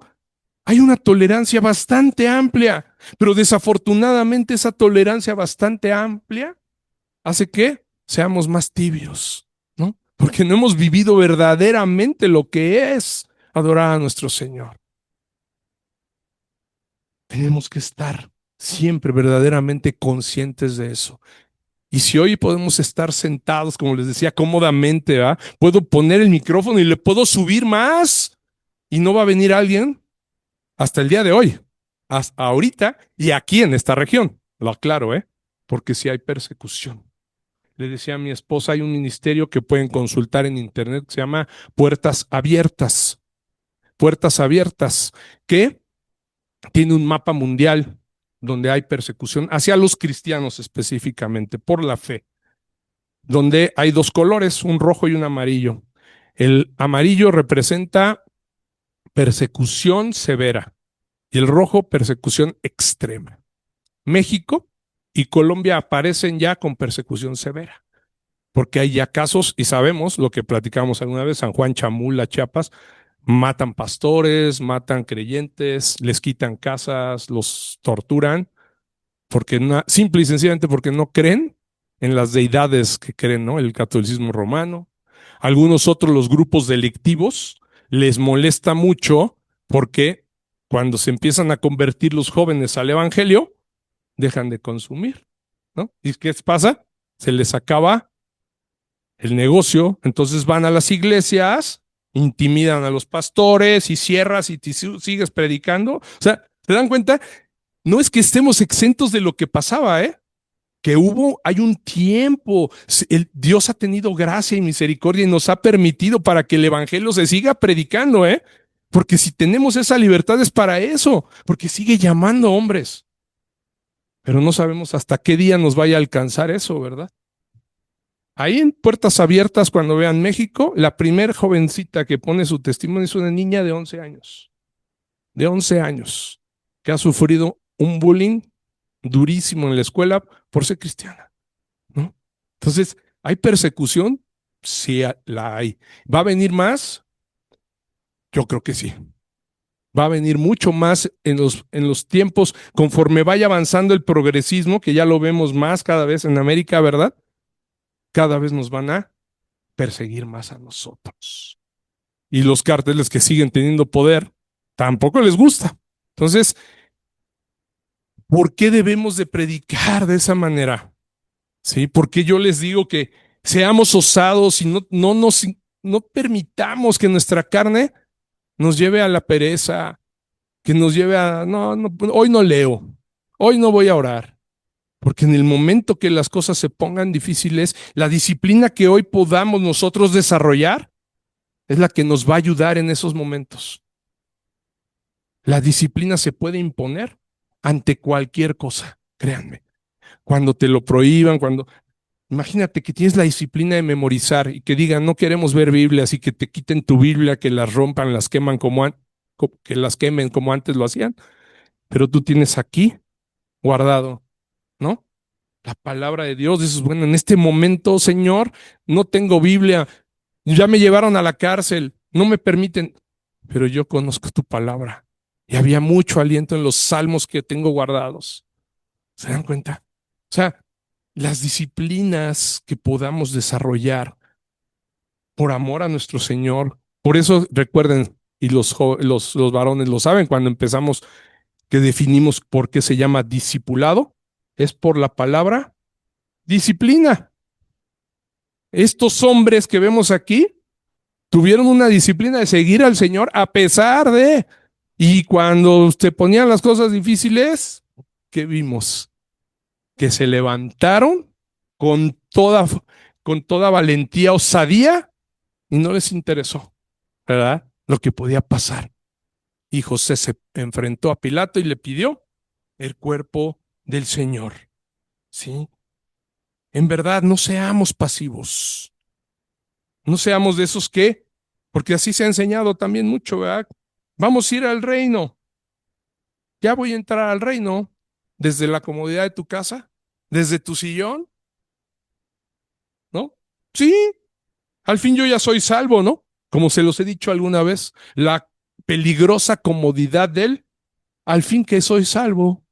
Speaker 1: hay una tolerancia bastante amplia, pero desafortunadamente esa tolerancia bastante amplia hace que seamos más tibios, ¿no? Porque no hemos vivido verdaderamente lo que es adorar a nuestro Señor. Tenemos que estar siempre verdaderamente conscientes de eso. Y si hoy podemos estar sentados, como les decía, cómodamente, ¿verdad? Puedo poner el micrófono y le puedo subir más y no va a venir alguien hasta el día de hoy, hasta ahorita y aquí en esta región. Lo aclaro, ¿eh? Porque si hay persecución. Le decía a mi esposa, hay un ministerio que pueden consultar en internet que se llama Puertas Abiertas. Puertas Abiertas, que tiene un mapa mundial donde hay persecución hacia los cristianos específicamente por la fe, donde hay dos colores, un rojo y un amarillo. El amarillo representa persecución severa y el rojo persecución extrema. México y Colombia aparecen ya con persecución severa, porque hay ya casos y sabemos lo que platicamos alguna vez, San Juan Chamula, Chiapas, matan pastores, matan creyentes, les quitan casas, los torturan, porque simple y sencillamente porque no creen en las deidades que creen, ¿no? El catolicismo romano. Algunos otros, los grupos delictivos, les molesta mucho porque cuando se empiezan a convertir los jóvenes al evangelio, dejan de consumir, ¿no? ¿Y qué pasa? Se les acaba el negocio, entonces van a las iglesias, intimidan a los pastores y cierras y sigues predicando. O sea, ¿se dan cuenta? No es que estemos exentos de lo que pasaba, ¿eh? Que hay un tiempo, Dios ha tenido gracia y misericordia y nos ha permitido para que el evangelio se siga predicando, ¿eh? Porque si tenemos esa libertad es para eso, porque sigue llamando hombres, pero no sabemos hasta qué día nos vaya a alcanzar eso, ¿verdad? Ahí en Puertas Abiertas, cuando vean México, la primer jovencita que pone su testimonio es una niña de 11 años, que ha sufrido un bullying durísimo en la escuela por ser cristiana, ¿no? Entonces, ¿hay persecución? Sí, la hay. ¿Va a venir más? Yo creo que sí. Va a venir mucho más en los tiempos, conforme vaya avanzando el progresismo, que ya lo vemos más cada vez en América, ¿verdad? Cada vez nos van a perseguir más a nosotros. Y los cárteles que siguen teniendo poder tampoco les gusta. Entonces, ¿por qué debemos de predicar de esa manera? ¿Sí? Porque yo les digo que seamos osados y no permitamos que nuestra carne nos lleve a la pereza, que nos lleve a, no, no, hoy no leo, hoy no voy a orar. Porque en el momento que las cosas se pongan difíciles, la disciplina que hoy podamos nosotros desarrollar es la que nos va a ayudar en esos momentos. La disciplina se puede imponer ante cualquier cosa, créanme. Cuando te lo prohíban, cuando... Imagínate que tienes la disciplina de memorizar y que digan, no queremos ver Biblias y que te quiten tu Biblia, que las rompan, las queman que las quemen como antes lo hacían, pero tú tienes aquí guardado, ¿no? La palabra de Dios, dices, bueno, en este momento, Señor, no tengo Biblia, ya me llevaron a la cárcel, no me permiten, pero yo conozco tu palabra. Y había mucho aliento en los salmos que tengo guardados. ¿Se dan cuenta? O sea, las disciplinas que podamos desarrollar por amor a nuestro Señor. Por eso recuerden, y los varones lo saben, cuando empezamos que definimos por qué se llama discipulado, es por la palabra disciplina. Estos hombres que vemos aquí tuvieron una disciplina de seguir al Señor a pesar de, y cuando se ponían las cosas difíciles, ¿qué vimos? Que se levantaron con toda, con toda valentía, osadía, y no les interesó, ¿verdad? Lo que podía pasar. Y José se enfrentó a Pilato y le pidió el cuerpo del Señor. ¿Sí? En verdad, no seamos pasivos. No seamos de esos que, porque así se ha enseñado también mucho, ¿verdad? Vamos a ir al reino. Ya voy a entrar al reino desde la comodidad de tu casa, desde tu sillón, ¿no? Sí, al fin yo ya soy salvo, ¿no? Como se los he dicho alguna vez, la peligrosa comodidad del, al fin que soy salvo,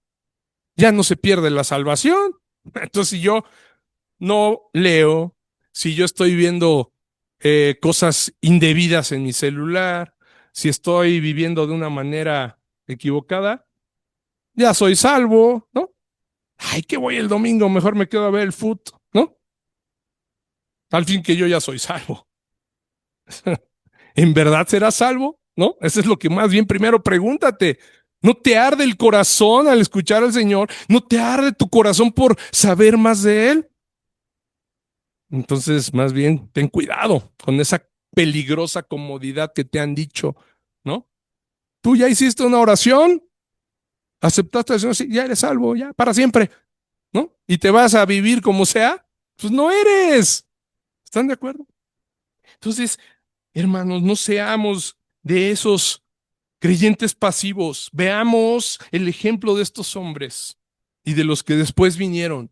Speaker 1: ya no se pierde la salvación. Entonces, si yo no leo, si yo estoy viendo cosas indebidas en mi celular, si estoy viviendo de una manera equivocada, ya soy salvo, ¿no? Ay, que voy el domingo, mejor me quedo a ver el fútbol, ¿no? Al fin que yo ya soy salvo. ¿En verdad serás salvo? ¿No? Eso es lo que más bien primero pregúntate. ¿No te arde el corazón al escuchar al Señor? ¿No te arde tu corazón por saber más de Él? Entonces, más bien, ten cuidado con esa peligrosa comodidad que te han dicho, ¿no? Tú ya hiciste una oración, aceptaste al Señor, sí, ya eres salvo, ya, para siempre, ¿no? Y te vas a vivir como sea, pues no eres. ¿Están de acuerdo? Entonces, hermanos, no seamos de esos creyentes pasivos. Veamos el ejemplo de estos hombres y de los que después vinieron.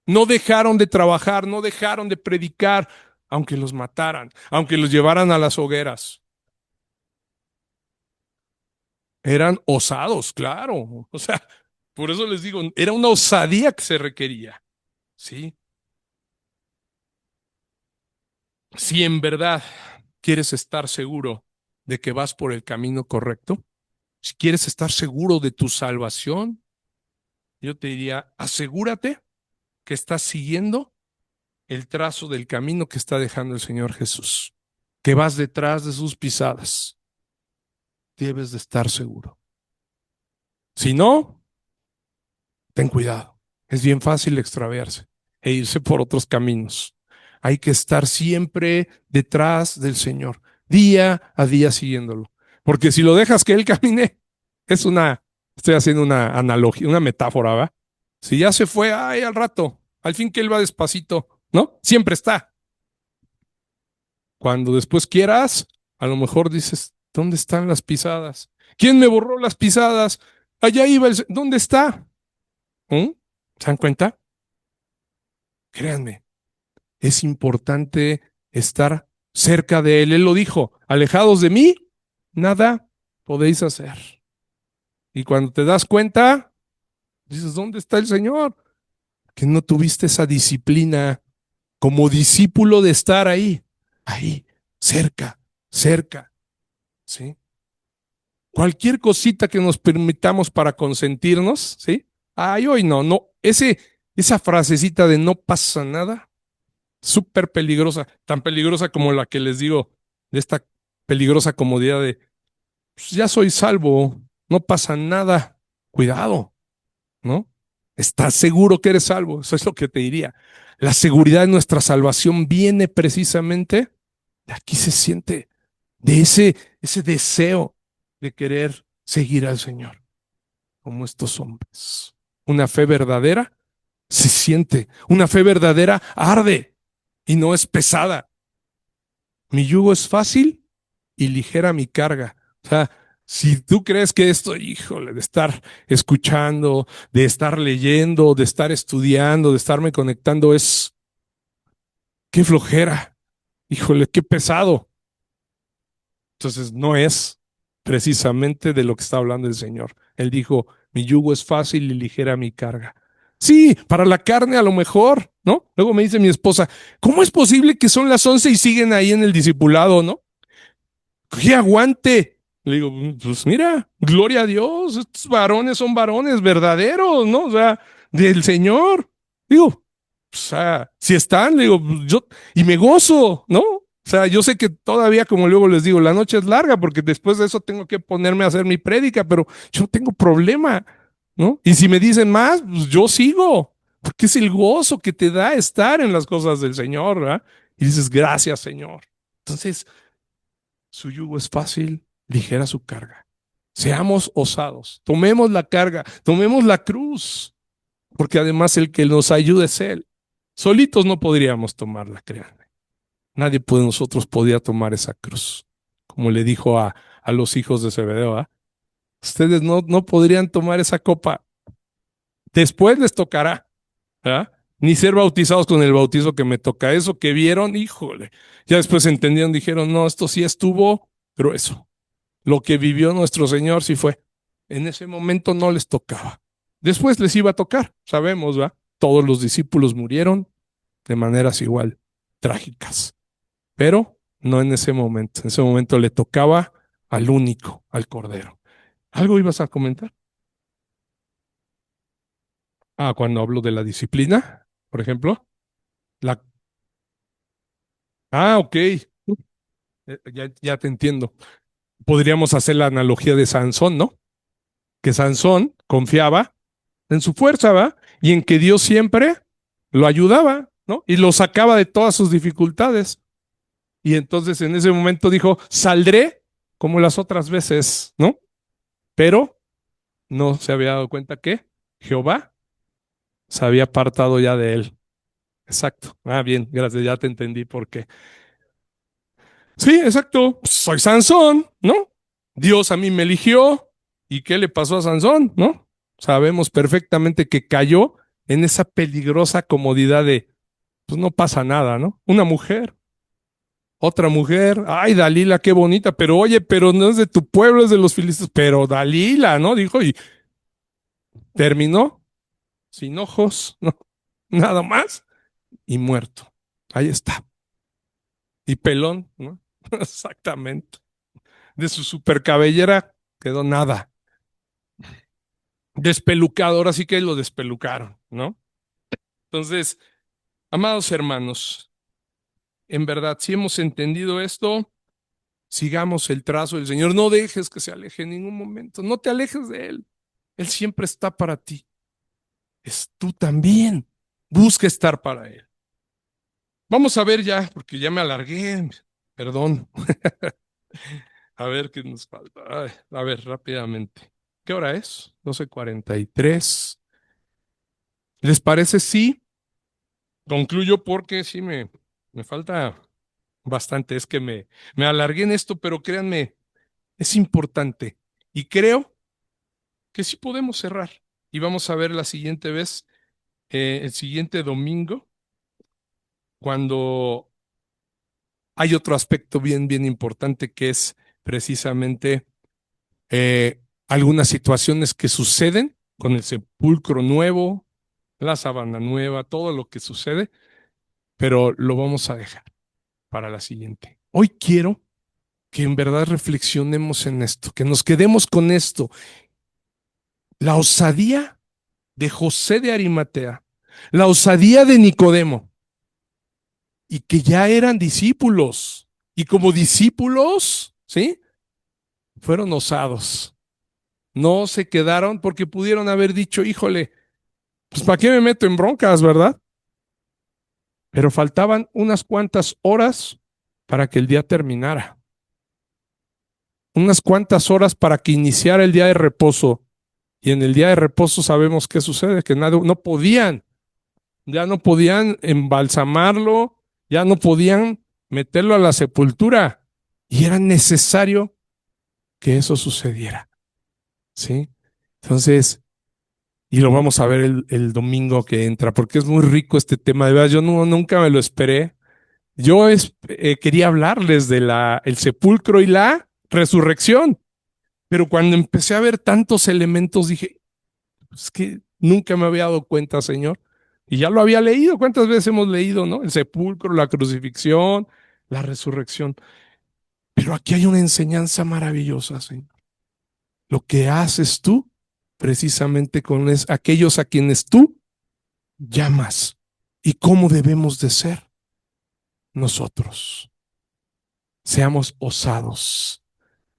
Speaker 1: No dejaron de trabajar, no dejaron de predicar, aunque los mataran, aunque los llevaran a las hogueras. Eran osados, claro. O sea, por eso les digo, era una osadía que se requería. ¿Sí? Si en verdad quieres estar seguro de que vas por el camino correcto, si quieres estar seguro de tu salvación, yo te diría, asegúrate que estás siguiendo el trazo del camino que está dejando el Señor Jesús, que vas detrás de sus pisadas. Debes de estar seguro. Si no, ten cuidado. Es bien fácil extraviarse e irse por otros caminos. Hay que estar siempre detrás del Señor, día a día siguiéndolo. Porque si lo dejas que Él camine, estoy haciendo una analogía, una metáfora, ¿va? Si ya se fue, ay, al rato, al fin que Él va despacito, ¿no? Siempre está. Cuando después quieras, a lo mejor dices, ¿dónde están las pisadas? ¿Quién me borró las pisadas? Allá iba ¿dónde está? ¿Mm? ¿Se dan cuenta? Créanme, es importante estar cerca de Él. Él lo dijo, alejados de mí, nada podéis hacer. Y cuando te das cuenta, dices, ¿dónde está el Señor? Que no tuviste esa disciplina como discípulo de estar ahí, cerca, cerca, ¿sí? Cualquier cosita que nos permitamos para consentirnos, ¿sí? Ay, hoy no, no, esa frasecita de no pasa nada, súper peligrosa, tan peligrosa como la que les digo, de esta peligrosa comodidad de, pues ya soy salvo, no pasa nada. Cuidado, ¿no? ¿Estás seguro que eres salvo? Eso es lo que te diría. La seguridad de nuestra salvación viene precisamente de aquí se siente, de ese deseo de querer seguir al Señor, como estos hombres. Una fe verdadera se siente, una fe verdadera arde y no es pesada. Mi yugo es fácil y ligera mi carga. O sea, si tú crees que esto, híjole, de estar escuchando, de estar leyendo, de estar estudiando, de estarme conectando, es qué flojera, híjole, qué pesado. Entonces no es precisamente de lo que está hablando el Señor. Él dijo, mi yugo es fácil y ligera mi carga. Sí, para la carne a lo mejor, ¿no? Luego me dice mi esposa, ¿cómo es posible que son las 11 y siguen ahí en el discipulado, ¿no? ¡Qué aguante! Le digo, pues mira, gloria a Dios, estos varones son varones verdaderos, ¿no? O sea, del Señor. Digo, o sea, si están, le digo, yo, y me gozo, ¿no? O sea, yo sé que todavía, como luego les digo, la noche es larga porque después de eso tengo que ponerme a hacer mi prédica, pero yo no tengo problema, ¿no? Y si me dicen más, pues yo sigo, porque es el gozo que te da estar en las cosas del Señor, ¿verdad? Y dices, gracias, Señor. Entonces, su yugo es fácil, ligera su carga. Seamos osados, tomemos la carga, tomemos la cruz, porque además el que nos ayuda es Él. Solitos no podríamos tomarla, créanme. Nadie de nosotros podía tomar esa cruz. Como le dijo a los hijos de Zebedeo, ¿eh? Ustedes no podrían tomar esa copa. Después les tocará, ¿eh? Ni ser bautizados con el bautizo que me toca. Eso que vieron, híjole. Ya después entendieron, dijeron, no, esto sí estuvo grueso. Lo que vivió nuestro Señor sí fue. En ese momento no les tocaba. Después les iba a tocar, sabemos, ¿va? Todos los discípulos murieron de maneras igual trágicas, pero no en ese momento. En ese momento le tocaba al único, al Cordero. ¿Algo ibas a comentar? Ah, cuando hablo de la disciplina, por ejemplo. La... Ah, ok. Ya te entiendo. Podríamos hacer la analogía de Sansón, ¿no? Que Sansón confiaba en su fuerza, ¿va? Y en que Dios siempre lo ayudaba, ¿no? Y lo sacaba de todas sus dificultades. Y entonces en ese momento dijo, saldré como las otras veces, ¿no? Pero no se había dado cuenta que Jehová se había apartado ya de él. Exacto. Ah, bien, gracias, ya te entendí por qué. Sí, exacto. Soy Sansón, ¿no? Dios a mí me eligió. ¿Y qué le pasó a Sansón, no? Sabemos perfectamente que cayó en esa peligrosa comodidad de, pues no pasa nada, ¿no? Una mujer, otra mujer, ay, Dalila, qué bonita, pero oye, pero no es de tu pueblo, es de los filisteos, pero Dalila, ¿no? Dijo, y terminó sin ojos, ¿no? Nada más, y muerto. Ahí está. Y pelón, ¿no? Exactamente. De su super cabellera quedó nada. Despelucado, ahora sí que lo despelucaron, ¿no? Entonces, amados hermanos, en verdad, si hemos entendido esto, sigamos el trazo del Señor. No dejes que se aleje en ningún momento. No te alejes de Él. Él siempre está para ti. Es tú también. Busca estar para Él. Vamos a ver ya, porque ya me alargué. Perdón. A ver qué nos falta. Ay, a ver, rápidamente. ¿Qué hora es? 12:43. ¿Les parece si concluyo? Porque sí me falta bastante. Es que me alargué en esto, pero créanme, es importante. Y creo que sí podemos cerrar. Y vamos a ver la siguiente vez, el siguiente domingo, cuando hay otro aspecto bien importante que es precisamente algunas situaciones que suceden con el sepulcro nuevo, la sábana nueva, todo lo que sucede, pero lo vamos a dejar para la siguiente. Hoy quiero que en verdad reflexionemos en esto, que nos quedemos con esto. La osadía de José de Arimatea, la osadía de Nicodemo, y que ya eran discípulos, y como discípulos, ¿sí? Fueron osados, No se quedaron porque pudieron haber dicho, híjole, pues ¿para qué me meto en broncas, verdad? Pero faltaban unas cuantas horas para que el día terminara. Unas cuantas horas para que iniciara el día de reposo. Y en el día de reposo sabemos qué sucede, que no podían, ya no podían embalsamarlo, ya no podían meterlo a la sepultura. Y era necesario que eso sucediera. ¿Sí? Entonces, y lo vamos a ver el domingo que entra, porque es muy rico este tema. De verdad, yo nunca me lo esperé. Yo quería hablarles de el sepulcro y la resurrección, pero cuando empecé a ver tantos elementos dije, es que nunca me había dado cuenta, Señor. Y ya lo había leído. ¿Cuántas veces hemos leído, no? El sepulcro, la crucifixión, la resurrección. Pero aquí hay una enseñanza maravillosa, Señor. Lo que haces tú precisamente con aquellos a quienes tú llamas y cómo debemos de ser nosotros. Seamos osados.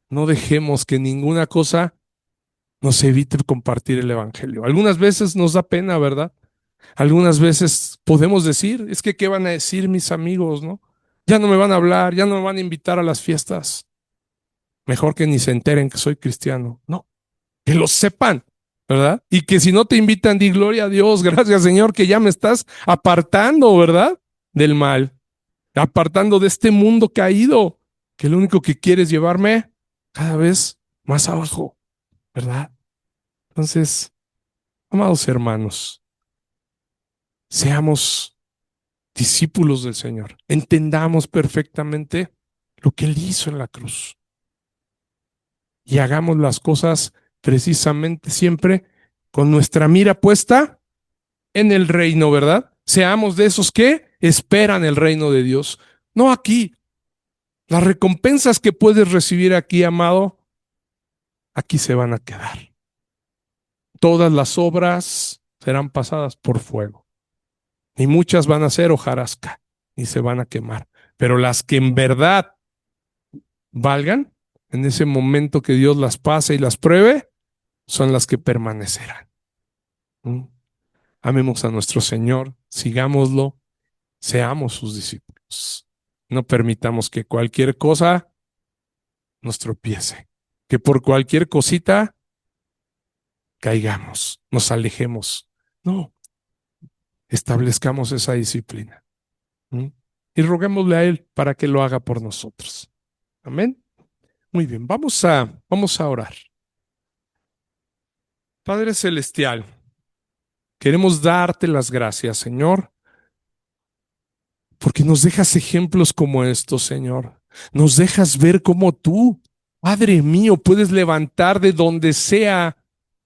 Speaker 1: No dejemos que ninguna cosa nos evite compartir el evangelio. Algunas veces nos da pena, ¿verdad? Algunas veces podemos decir, es que ¿qué van a decir mis amigos, no? Ya no me van a hablar, ya no me van a invitar a las fiestas. Mejor que ni se enteren que soy cristiano. No, que lo sepan, ¿verdad? Y que si no te invitan, di gloria a Dios, gracias Señor, que ya me estás apartando, ¿verdad? Del mal, apartando de este mundo caído, que lo único que quiere es llevarme cada vez más abajo, ¿verdad? Entonces, amados hermanos, seamos discípulos del Señor, entendamos perfectamente lo que Él hizo en la cruz y hagamos las cosas precisamente siempre con nuestra mira puesta en el reino, ¿verdad? Seamos de esos que esperan el reino de Dios, no aquí. Las recompensas que puedes recibir aquí, amado, aquí se van a quedar. Todas las obras serán pasadas por fuego. Y muchas van a ser hojarasca y se van a quemar. Pero las que en verdad valgan, en ese momento que Dios las pase y las pruebe, son las que permanecerán. ¿Mm? Amemos a nuestro Señor, sigámoslo, seamos sus discípulos. No permitamos que cualquier cosa nos tropiece, que por cualquier cosita caigamos, nos alejemos. No, establezcamos esa disciplina. ¿Mm? Y roguémosle a Él para que lo haga por nosotros. Amén. Muy bien, vamos a orar. Padre Celestial, queremos darte las gracias, Señor, porque nos dejas ejemplos como estos, Señor. Nos dejas ver cómo tú, Padre mío, puedes levantar de donde sea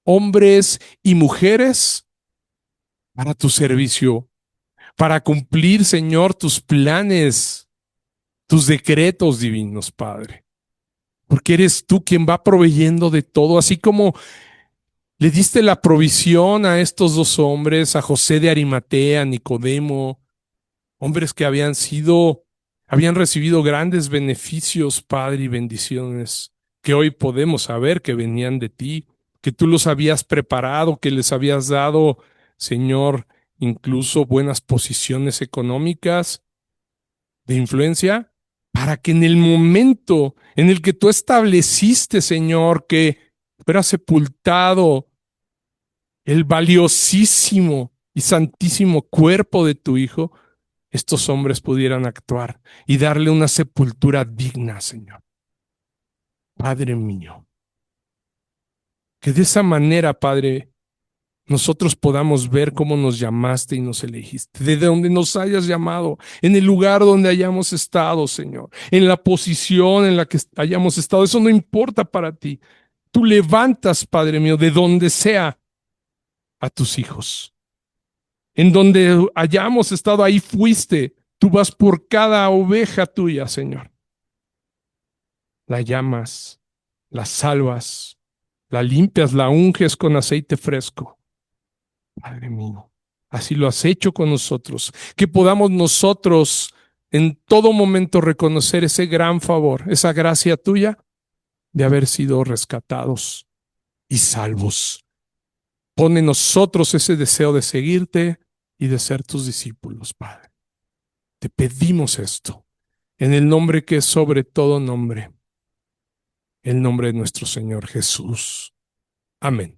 Speaker 1: hombres y mujeres para tu servicio, para cumplir, Señor, tus planes, tus decretos divinos, Padre. Porque eres tú quien va proveyendo de todo, así como le diste la provisión a estos dos hombres, a José de Arimatea, a Nicodemo, hombres que habían recibido grandes beneficios, Padre, y bendiciones, que hoy podemos saber que venían de ti, que tú los habías preparado, que les habías dado, Señor, incluso buenas posiciones económicas de influencia, para que en el momento en el que tú estableciste, Señor, que fuera sepultado el valiosísimo y santísimo cuerpo de tu Hijo, estos hombres pudieran actuar y darle una sepultura digna, Señor. Padre mío, que de esa manera, Padre, nosotros podamos ver cómo nos llamaste y nos elegiste, desde donde nos hayas llamado, en el lugar donde hayamos estado, Señor, en la posición en la que hayamos estado, eso no importa para ti. Tú levantas, Padre mío, de donde sea a tus hijos. En donde hayamos estado, ahí fuiste. Tú vas por cada oveja tuya, Señor. La llamas, la salvas, la limpias, la unges con aceite fresco. Padre mío, así lo has hecho con nosotros. Que podamos nosotros en todo momento reconocer ese gran favor, esa gracia tuya de haber sido rescatados, y salvos. Pon en nosotros ese deseo de seguirte y de ser tus discípulos, Padre. Te pedimos esto en el nombre que es sobre todo nombre, el nombre de nuestro Señor Jesús. Amén.